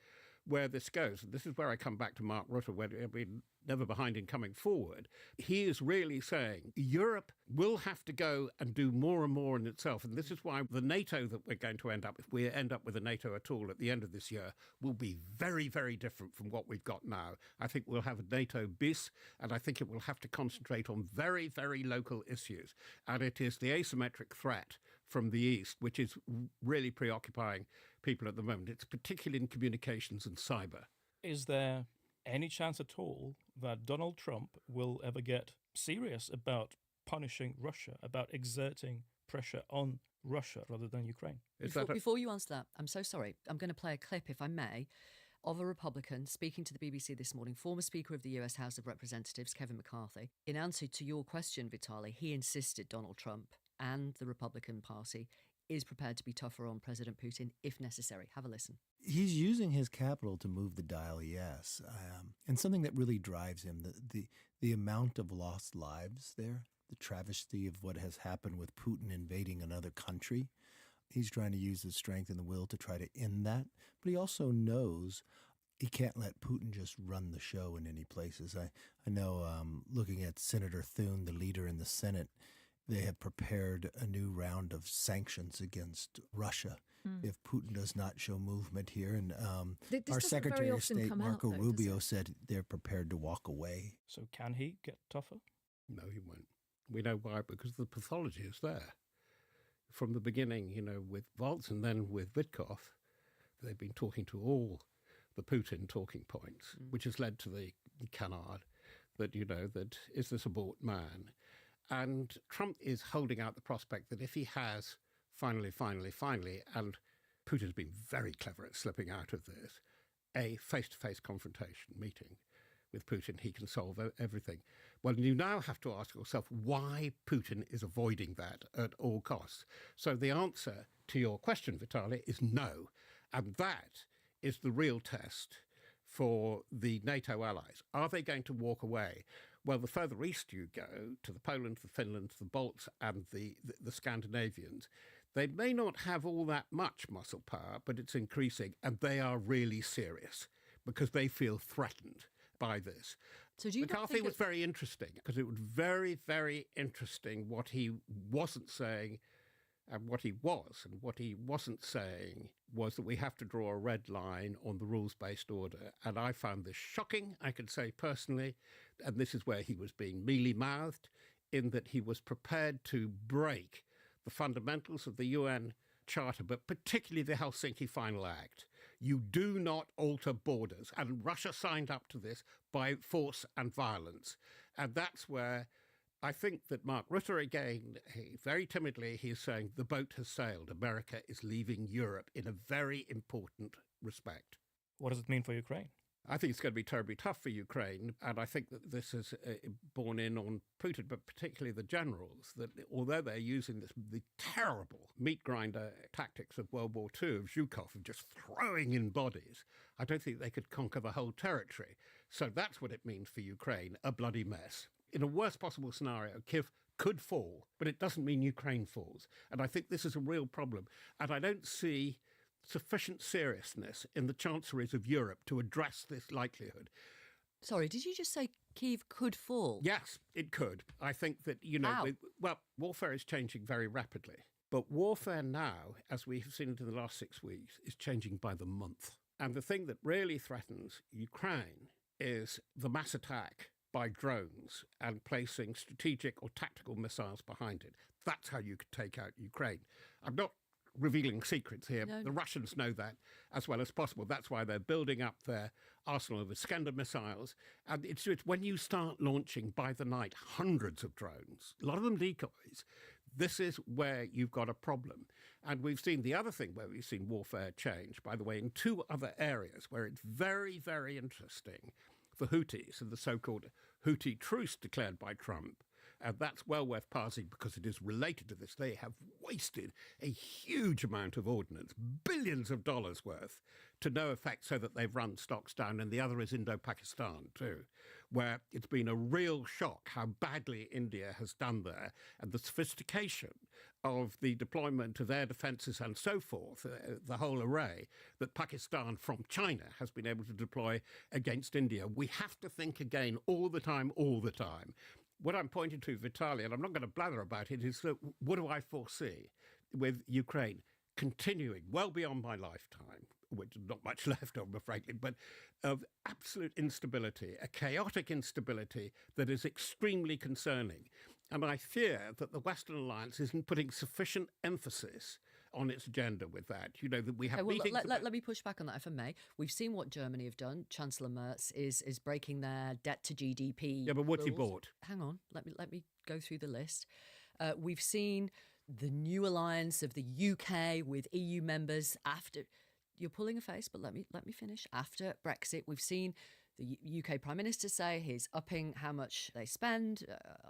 where this goes. And this is where I come back to Mark Rutte, where we're never behind in coming forward. He is really saying Europe will have to go and do more and more in itself. And this is why the NATO that we're going to end up, if we end up with a NATO at all at the end of this year, will be very, very different from what we've got now. I think we'll have a NATO bis, and I think it will have to concentrate on very, very local issues. And it is the asymmetric threat from the East, which is really preoccupying people at the moment. It's particularly in communications and cyber. Is there any chance at all that Donald Trump will ever get serious about punishing Russia, about exerting pressure on Russia rather than Ukraine? Before you answer that, I'm so sorry. I'm going to play a clip, if I may, of a Republican speaking to the BBC this morning, former Speaker of the US House of Representatives, Kevin McCarthy. In answer to your question, Vitaly, he insisted Donald Trump and the Republican Party is prepared to be tougher on President Putin if necessary. Have a listen. He's using his capital to move the dial, yes. And something that really drives him, the amount of lost lives there, the travesty of what has happened with Putin invading another country. He's trying to use his strength and the will to try to end that. But he also knows he can't let Putin just run the show in any places. I know looking at Senator Thune, the leader in the Senate, they have prepared a new round of sanctions against Russia if Putin does not show movement here. And our Secretary of State, Marco Rubio, said they're prepared to walk away. So can he get tougher? No, he won't. We know why, because the pathology is there. From the beginning, with Waltz and then with Witkoff, they've been talking to all the Putin talking points, which has led to the canard that, that is this a bought man? And Trump is holding out the prospect that if he has finally, and Putin's been very clever at slipping out of this, a face-to-face confrontation meeting with Putin, he can solve everything. Well, you now have to ask yourself why Putin is avoiding that at all costs. So the answer to your question, Vitaly, is no. And that is the real test for the NATO allies. Are they going to walk away? Well, the further east you go, to the Poland, the Finland, the Balts and the Scandinavians, they may not have all that much muscle power, but it's increasing, and they are really serious because they feel threatened by this. So do you McCarthy was very interesting because it was very, very interesting what he wasn't saying and what he was. And what he wasn't saying was that we have to draw a red line on the rules-based order. And I found this shocking, I could say personally, and this is where he was being mealy-mouthed, in that he was prepared to break the fundamentals of the UN Charter, but particularly the Helsinki Final Act. You do not alter borders. And Russia signed up to this by force and violence. And that's where I think that Mark Rutte, again, very timidly, he's saying the boat has sailed. America is leaving Europe in a very important respect. What does it mean for Ukraine? I think it's going to be terribly tough for Ukraine, and I think that this is borne in on Putin, but particularly the generals, that although they're using the terrible meat grinder tactics of World War II, of Zhukov, of just throwing in bodies, I don't think they could conquer the whole territory. So that's what it means for Ukraine, a bloody mess. In a worst possible scenario, Kiev could fall, but it doesn't mean Ukraine falls. And I think this is a real problem. And I don't see sufficient seriousness in the chancelleries of Europe to address this likelihood. Sorry, did you just say Kyiv could fall? Yes, it could. I think that, How? Warfare is changing very rapidly. But warfare now, as we have seen it in the last 6 weeks, is changing by the month. And the thing that really threatens Ukraine is the mass attack by drones and placing strategic or tactical missiles behind it. That's how you could take out Ukraine. I'm not revealing secrets here. No. The Russians know that as well as possible. That's why they're building up their arsenal of Iskander missiles. And it's when you start launching by the night hundreds of drones, a lot of them decoys, this is where you've got a problem. And we've seen the other thing where we've seen warfare change, by the way, in two other areas where it's very, very interesting for Houthis and the so-called Houthi truce declared by Trump. And that's well worth parsing because it is related to this. They have wasted a huge amount of ordnance, billions of dollars worth, to no effect, so that they've run stocks down. And the other is Indo-Pakistan too, where it's been a real shock how badly India has done there, and the sophistication of the deployment of air defences and so forth, the whole array that Pakistan from China has been able to deploy against India. We have to think again all the time. What I'm pointing to, Vitaly, and I'm not going to blather about it, is that what do I foresee with Ukraine continuing well beyond my lifetime, which is not much left of, frankly, but of absolute instability, a chaotic instability that is extremely concerning. And I fear that the Western alliance isn't putting sufficient emphasis on its agenda with that. You know, that we have meetings... Let me push back on that, if I may. We've seen what Germany have done. Chancellor Merz is breaking their debt to GDP. Yeah, but what's he rules. bought? Hang on, let me go through the list. We've seen the new alliance of the UK with EU members after... You're pulling a face, but let me finish. After Brexit, we've seen the UK Prime Minister say he's upping how much they spend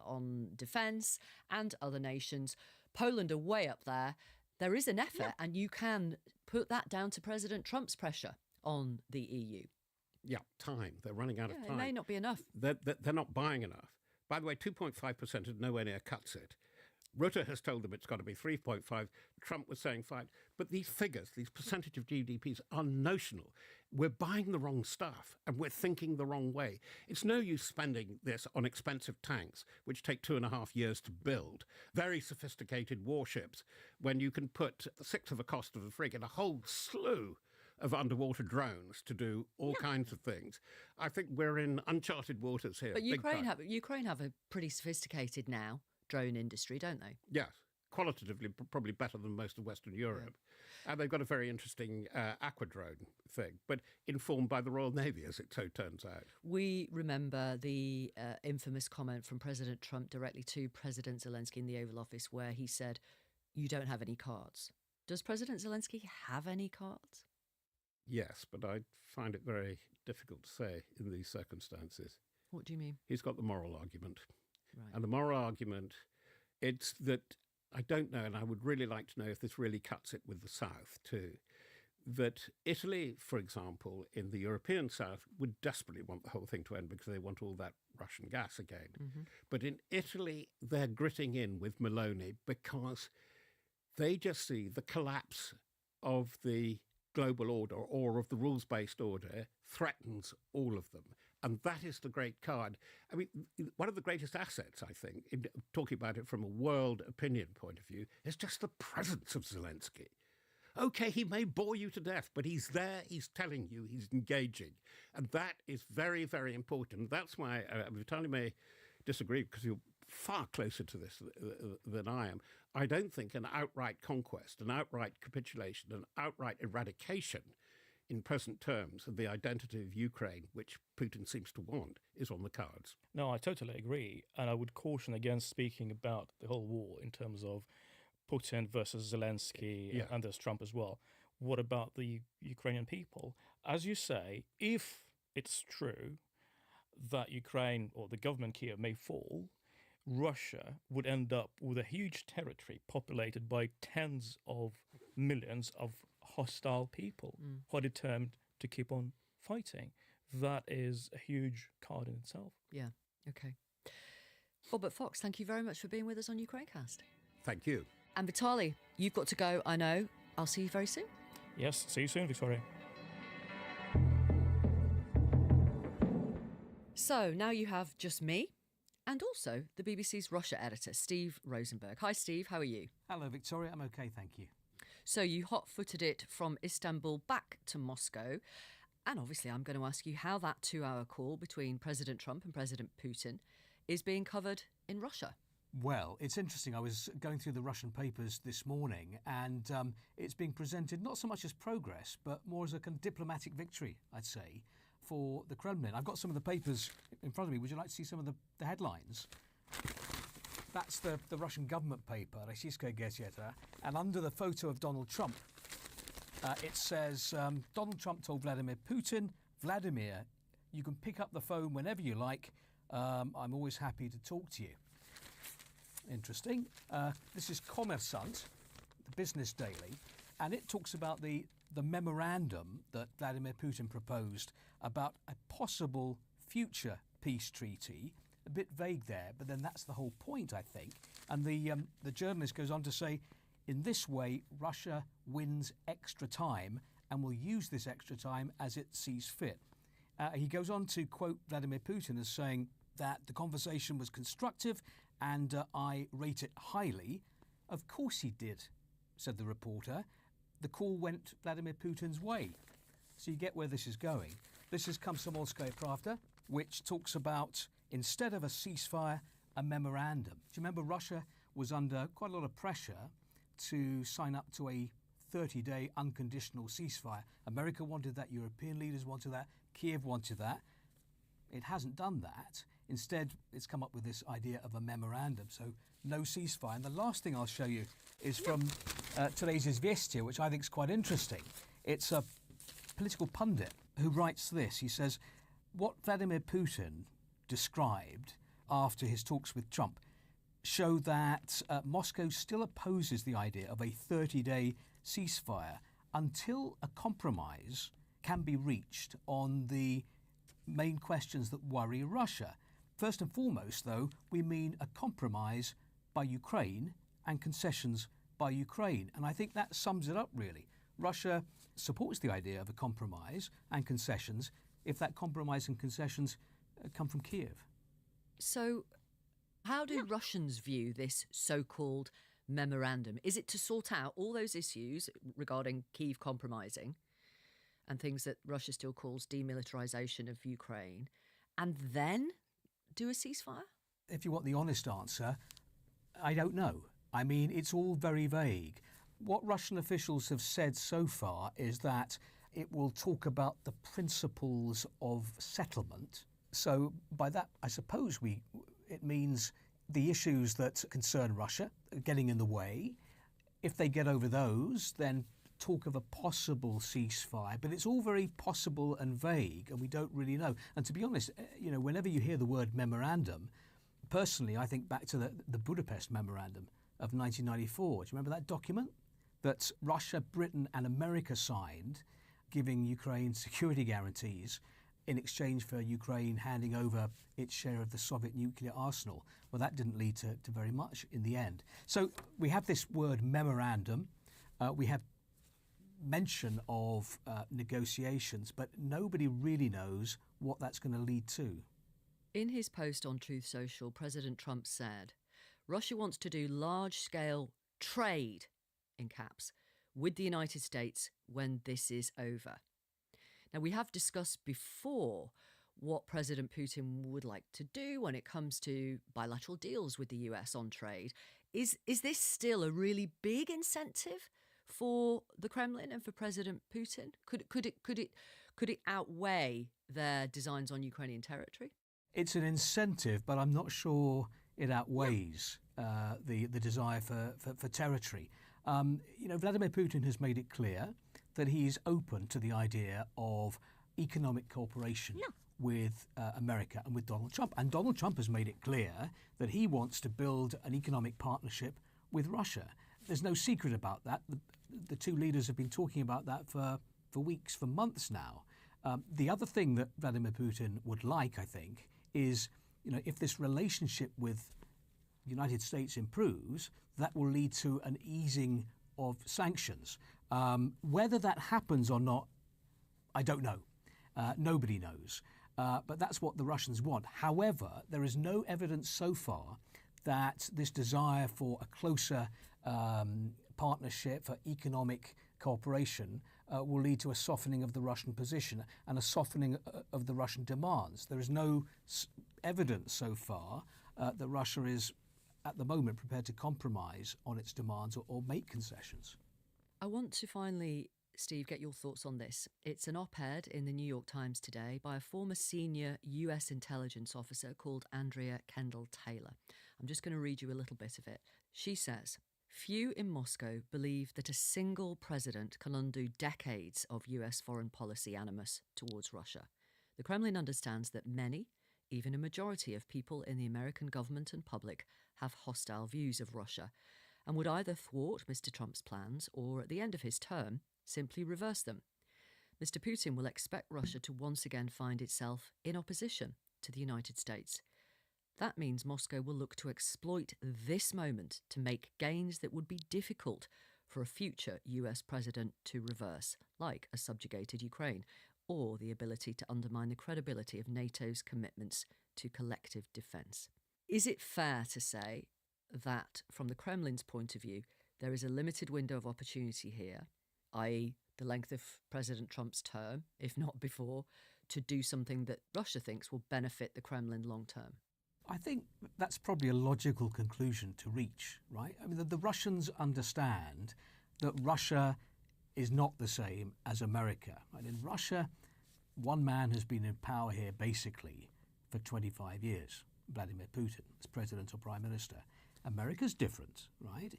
on defence and other nations. Poland are way up there. There is an effort, and you can put that down to President Trump's pressure on the EU. Yeah, time. They're running out of time. It may not be enough. They're not buying enough. By the way, 2.5% is nowhere near cuts it. Rutte has told them it's got to be 3.5. Trump was saying 5. But these figures, these percentage of GDPs, are notional. We're buying the wrong stuff and we're thinking the wrong way. It's no use spending this on expensive tanks, which take 2.5 years to build, very sophisticated warships, when you can put a sixth of the cost of the frigate, a whole slew of underwater drones to do all kinds of things. I think we're in uncharted waters here. But Ukraine have a pretty sophisticated now drone industry, don't they? Yes, qualitatively probably better than most of Western Europe. Yeah. And they've got a very interesting aquadrone thing, but informed by the Royal Navy, as it so turns out. We remember the infamous comment from President Trump directly to President Zelensky in the Oval Office where he said, "You don't have any cards." Does President Zelensky have any cards? Yes, but I find it very difficult to say in these circumstances. What do you mean? He's got the moral argument. Right. And the moral argument, it's that I don't know, and I would really like to know if this really cuts it with the South too, that Italy, for example, in the European South, would desperately want the whole thing to end because they want all that Russian gas again. Mm-hmm. But in Italy, they're gritting in with Meloni because they just see the collapse of the global order or of the rules-based order threatens all of them. And that is the great card. I mean, one of the greatest assets, I think, in talking about it from a world opinion point of view, is just the presence of Zelensky. Okay, he may bore you to death, but he's there, he's telling you, he's engaging. And that is very, very important. That's why Vitaly may disagree because you're far closer to this than I am. I don't think an outright conquest, an outright capitulation, an outright eradication in present terms of the identity of Ukraine, which Putin seems to want, is on the cards. No, I totally agree. And I would caution against speaking about the whole war in terms of Putin versus Zelensky and there's Trump as well. What about the Ukrainian people? As you say, if it's true that Ukraine or the government Kiev may fall, Russia would end up with a huge territory populated by tens of millions of hostile people who are determined to keep on fighting. That is a huge card in itself. Yeah, okay. Robert Fox, thank you very much for being with us on Ukrainecast. Thank you. And Vitaly, you've got to go, I know. I'll see you very soon. Yes, see you soon, Victoria. So now you have just me and also the BBC's Russia editor, Steve Rosenberg. Hi, Steve. How are you? Hello, Victoria. I'm okay, thank you. So you hot-footed it from Istanbul back to Moscow. And obviously, I'm going to ask you how that 2-hour call between President Trump and President Putin is being covered in Russia. Well, it's interesting. I was going through the Russian papers this morning, and it's being presented not so much as progress, but more as a kind of diplomatic victory, I'd say, for the Kremlin. I've got some of the papers in front of me. Would you like to see some of the headlines? That's the Russian government paper, Российская газета, and under the photo of Donald Trump, it says, Donald Trump told Vladimir Putin, Vladimir, you can pick up the phone whenever you like. I'm always happy to talk to you. Interesting. This is Kommersant, the business daily, and it talks about the memorandum that Vladimir Putin proposed about a possible future peace treaty. A bit vague there, but then that's the whole point, I think. And the journalist goes on to say, in this way, Russia wins extra time and will use this extra time as it sees fit. He goes on to quote Vladimir Putin as saying that the conversation was constructive and I rate it highly. Of course he did, said the reporter. The call went Vladimir Putin's way. So you get where this is going. This is Komsomolskaya Pravda, which talks about, instead of a ceasefire, a memorandum. Do you remember Russia was under quite a lot of pressure to sign up to a 30-day unconditional ceasefire? America wanted that, European leaders wanted that, Kiev wanted that. It hasn't done that. Instead, it's come up with this idea of a memorandum, so no ceasefire. And the last thing I'll show you is from today's Izvestia, which I think is quite interesting. It's a political pundit who writes this. He says, what Vladimir Putin described after his talks with Trump show that Moscow still opposes the idea of a 30-day ceasefire until a compromise can be reached on the main questions that worry Russia. First and foremost, though, we mean a compromise by Ukraine and concessions by Ukraine. And I think that sums it up, really. Russia supports the idea of a compromise and concessions if that compromise and concessions come from Kiev. So how do Russians view this so-called memorandum? Is it to sort out all those issues regarding Kiev compromising and things that Russia still calls demilitarization of Ukraine, and then do a ceasefire? If you want the honest answer, I don't know. I mean, it's all very vague. What Russian officials have said so far is that it will talk about the principles of settlement. So by that, I suppose it means the issues that concern Russia getting in the way. If they get over those, then talk of a possible ceasefire, but it's all very possible and vague, and we don't really know. And to be honest, whenever you hear the word memorandum, personally, I think back to the Budapest Memorandum of 1994. Do you remember that document that Russia, Britain and America signed, giving Ukraine security guarantees in exchange for Ukraine handing over its share of the Soviet nuclear arsenal? Well, that didn't lead to very much in the end. So we have this word memorandum. We have mention of negotiations, but nobody really knows what that's going to lead to. In his post on Truth Social, President Trump said, Russia wants to do large-scale trade, in caps, with the United States when this is over. Now, we have discussed before what President Putin would like to do when it comes to bilateral deals with the US on trade. Is this still a really big incentive for the Kremlin and for President Putin? Could it outweigh their designs on Ukrainian territory? It's an incentive, but I'm not sure it outweighs the desire for territory. Vladimir Putin has made it clear that he's open to the idea of economic cooperation with America and with Donald Trump. And Donald Trump has made it clear that he wants to build an economic partnership with Russia. There's no secret about that. The two leaders have been talking about that for weeks, for months now. The other thing that Vladimir Putin would like, I think, is if this relationship with the United States improves, that will lead to an easing of sanctions. Whether that happens or not, I don't know. Nobody knows. But that's what the Russians want. However, there is no evidence so far that this desire for a closer partnership, for economic cooperation, will lead to a softening of the Russian position and a softening of the Russian demands. There is no evidence so far that Russia is, at the moment, prepared to compromise on its demands or make concessions. I want to finally, Steve, get your thoughts on this. It's an op-ed in the New York Times today by a former senior US intelligence officer called Andrea Kendall Taylor. I'm just going to read you a little bit of it. She says, "Few in Moscow believe that a single president can undo decades of US foreign policy animus towards Russia. The Kremlin understands that many, even a majority of people in the American government and public, have hostile views of Russia and would either thwart Mr. Trump's plans or, at the end of his term, simply reverse them. Mr. Putin will expect Russia to once again find itself in opposition to the United States. That means Moscow will look to exploit this moment to make gains that would be difficult for a future US president to reverse, like a subjugated Ukraine, or the ability to undermine the credibility of NATO's commitments to collective defence." Is it fair to say that, from the Kremlin's point of view, there is a limited window of opportunity here, i.e. the length of President Trump's term, if not before, to do something that Russia thinks will benefit the Kremlin long term? I think that's probably a logical conclusion to reach, right? I mean, the Russians understand that Russia is not the same as America. Right? In Russia, one man has been in power here basically for 25 years, Vladimir Putin, as president or prime minister. America's different, right?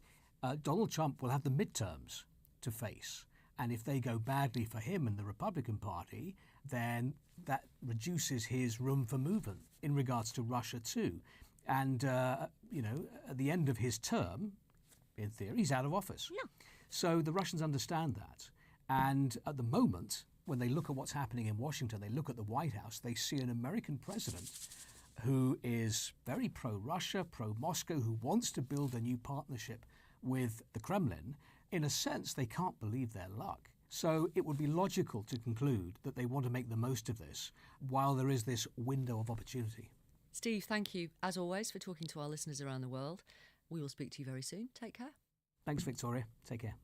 Donald Trump will have the midterms to face. And if they go badly for him and the Republican Party, then that reduces his room for movement in regards to Russia too. And, at the end of his term, in theory, he's out of office. Yeah. So the Russians understand that. And at the moment, when they look at what's happening in Washington, they look at the White House, they see an American president who is very pro-Russia, pro-Moscow, who wants to build a new partnership with the Kremlin. In a sense, they can't believe their luck. So it would be logical to conclude that they want to make the most of this while there is this window of opportunity. Steve, thank you, as always, for talking to our listeners around the world. We will speak to you very soon. Take care. Thanks, Victoria. Take care.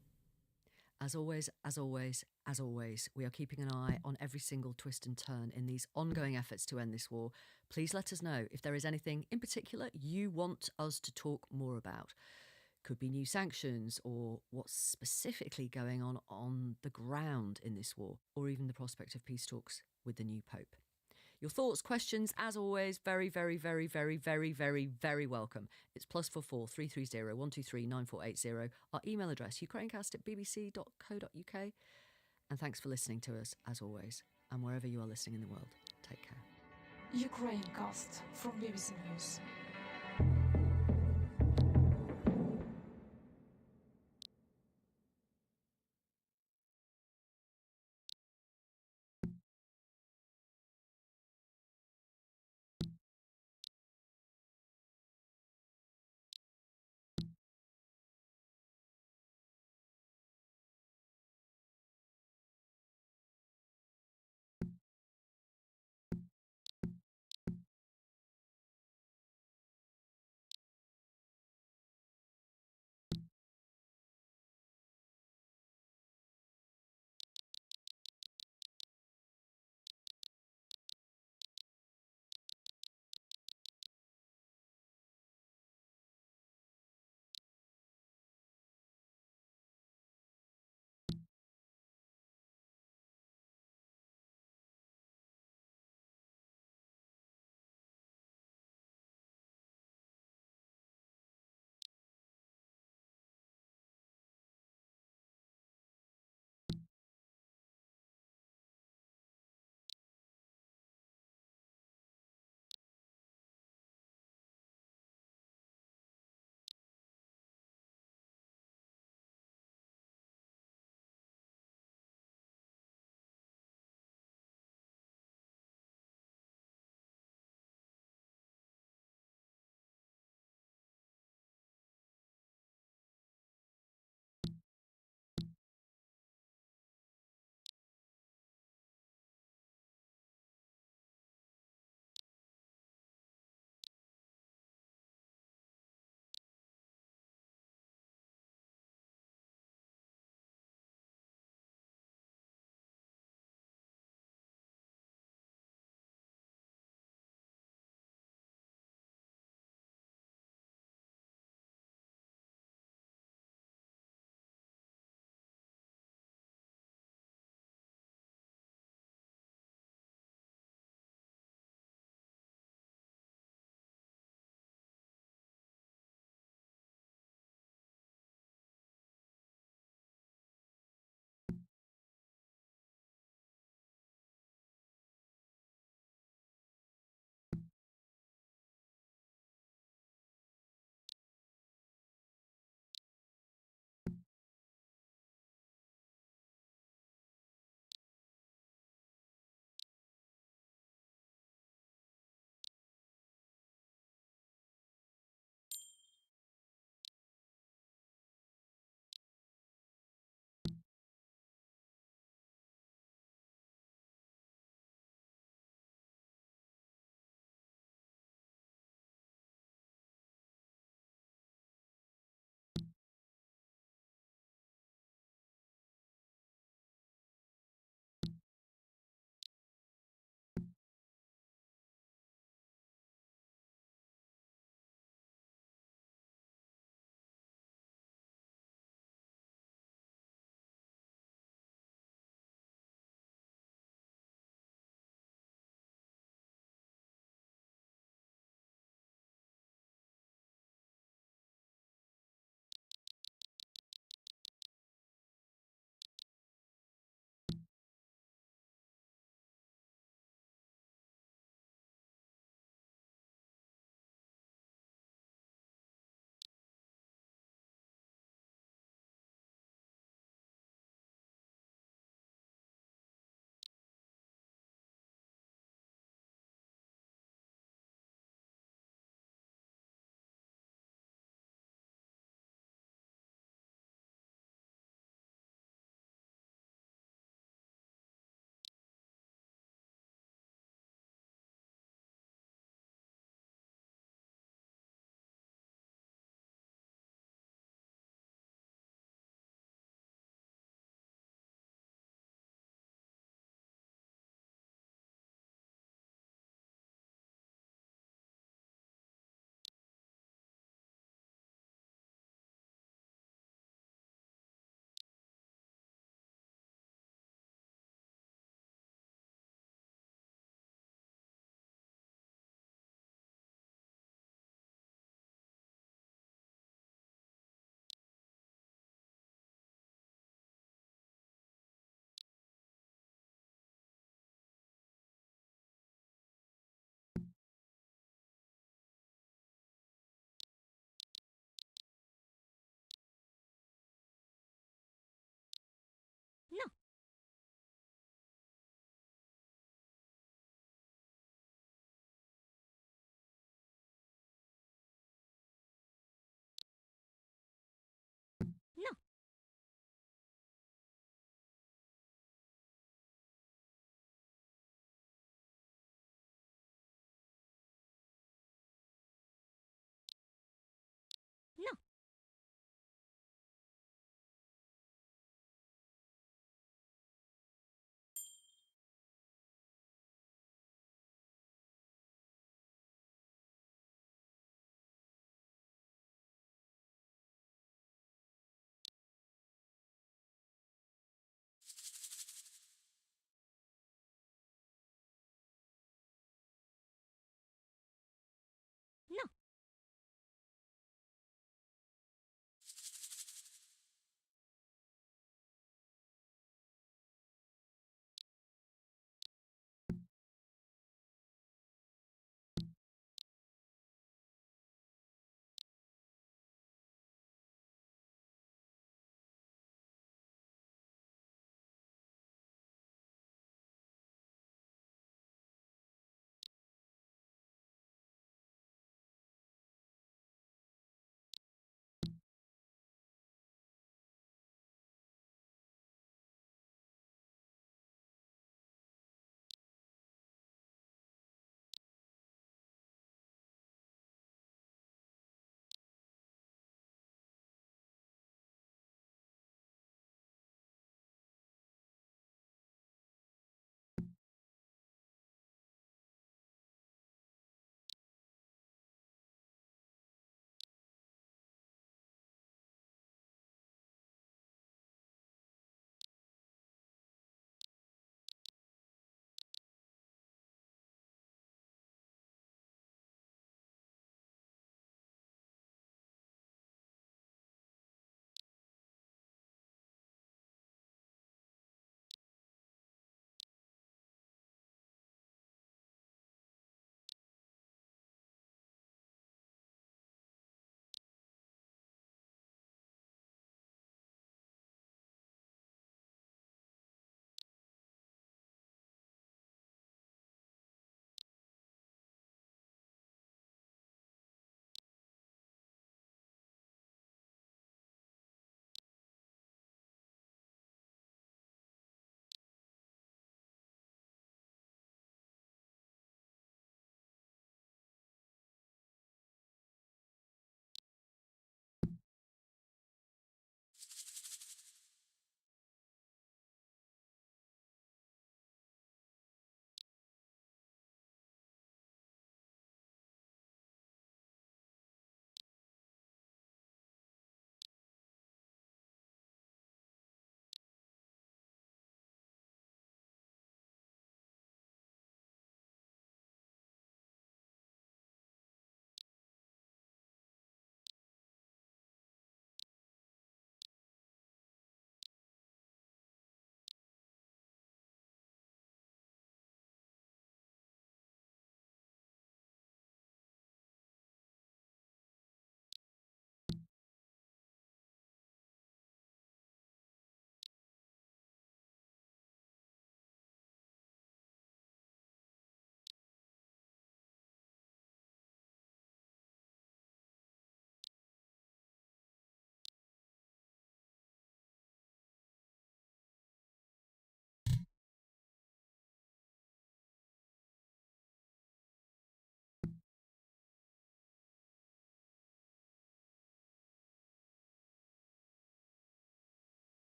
As always, we are keeping an eye on every single twist and turn in these ongoing efforts to end this war. Please let us know if there is anything in particular you want us to talk more about. Could be new sanctions or what's specifically going on the ground in this war, or even the prospect of peace talks with the new Pope. Your thoughts, questions, as always, very, very, very, very, very, very, very welcome. It's +44 330 123 9480. Our email address, ukrainecast@bbc.co.uk. And thanks for listening to us, as always. And wherever you are listening in the world, take care. Ukrainecast from BBC News.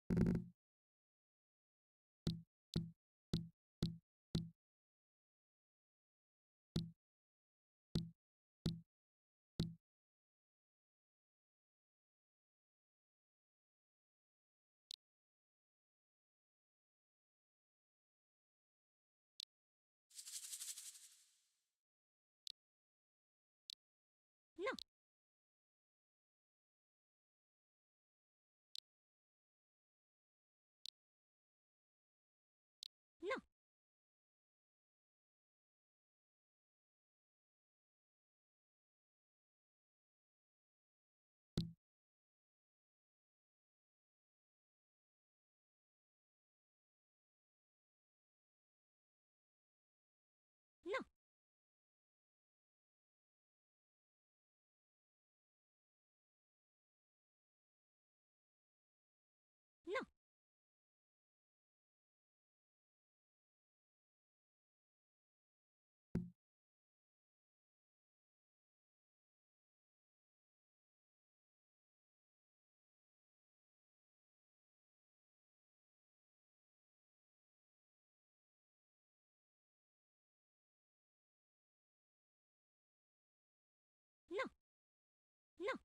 No. No. No. No. No. No.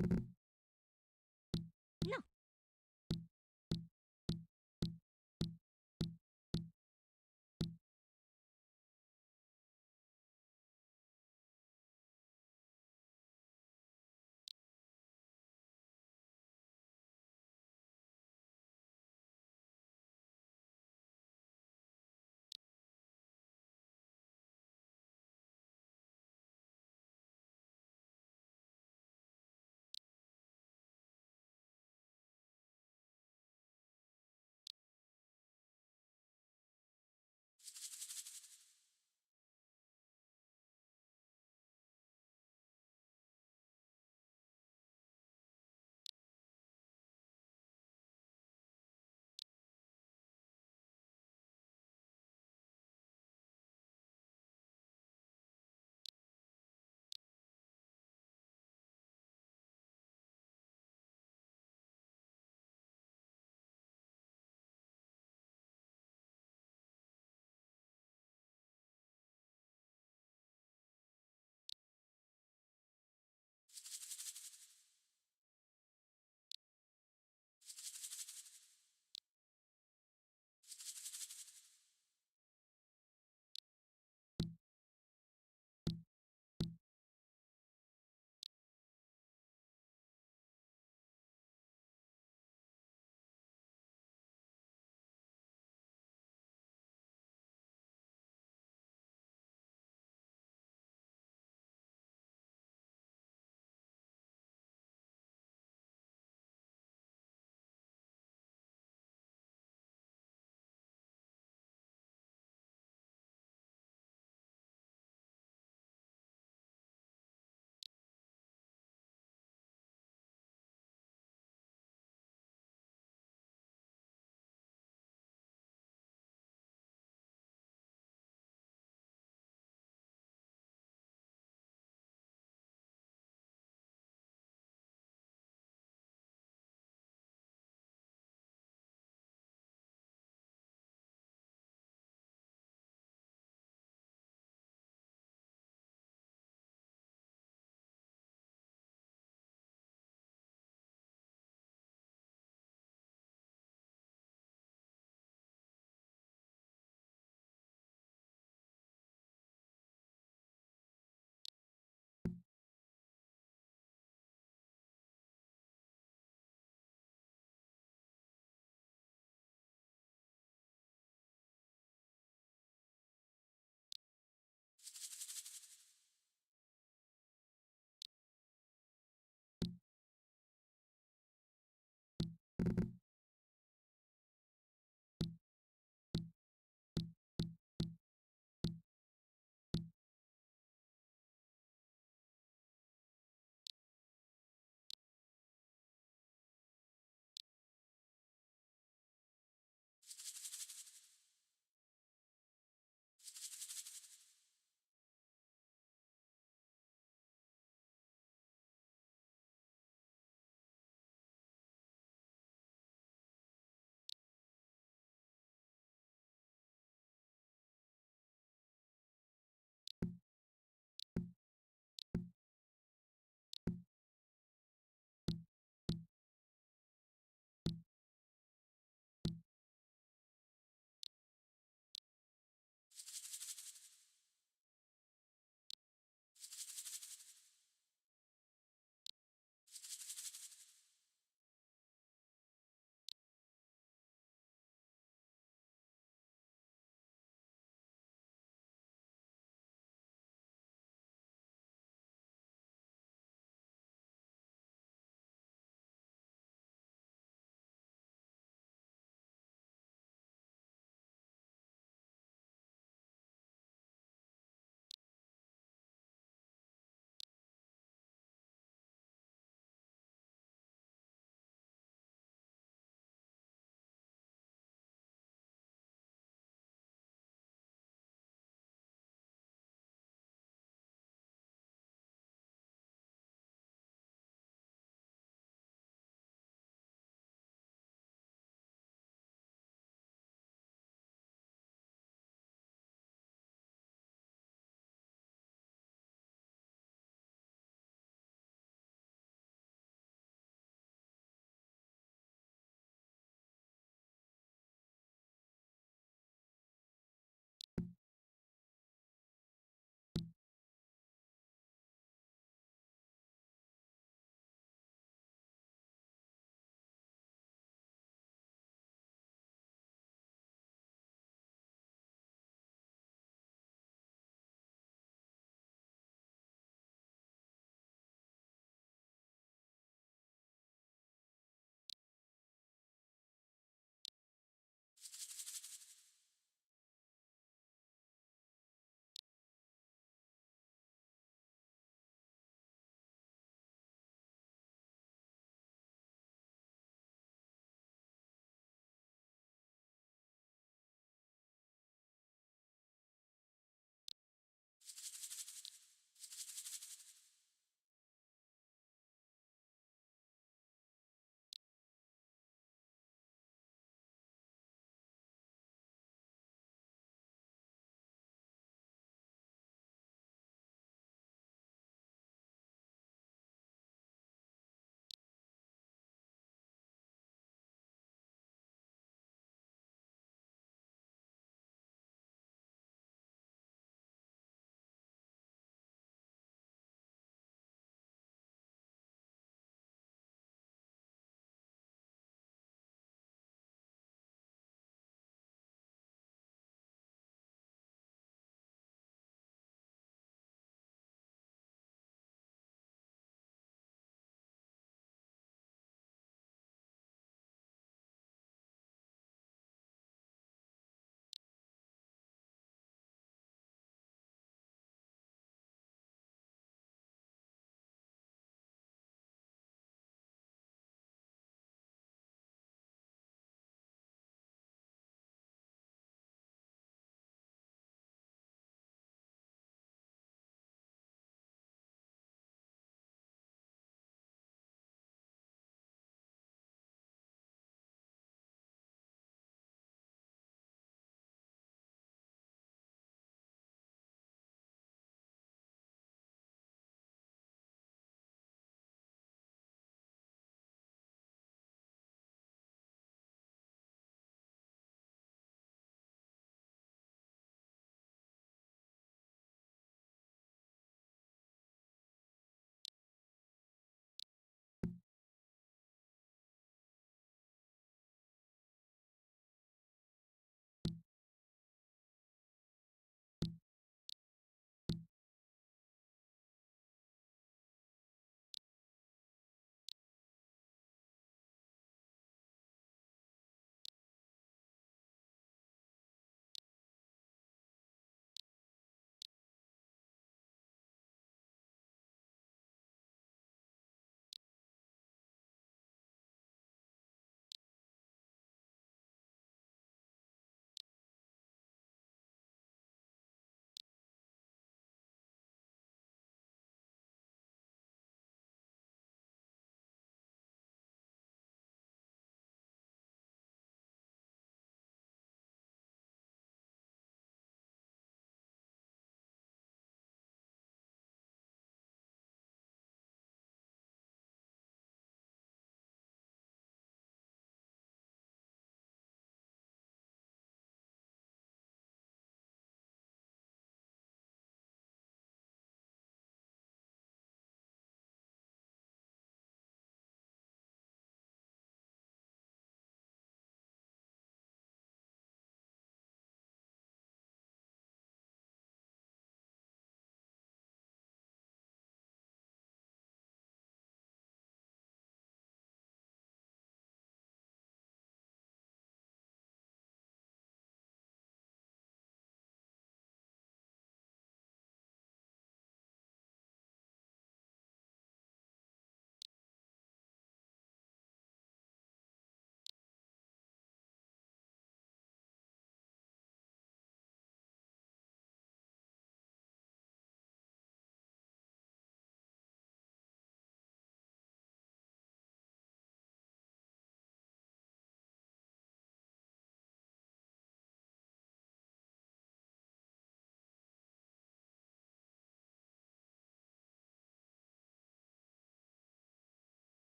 No.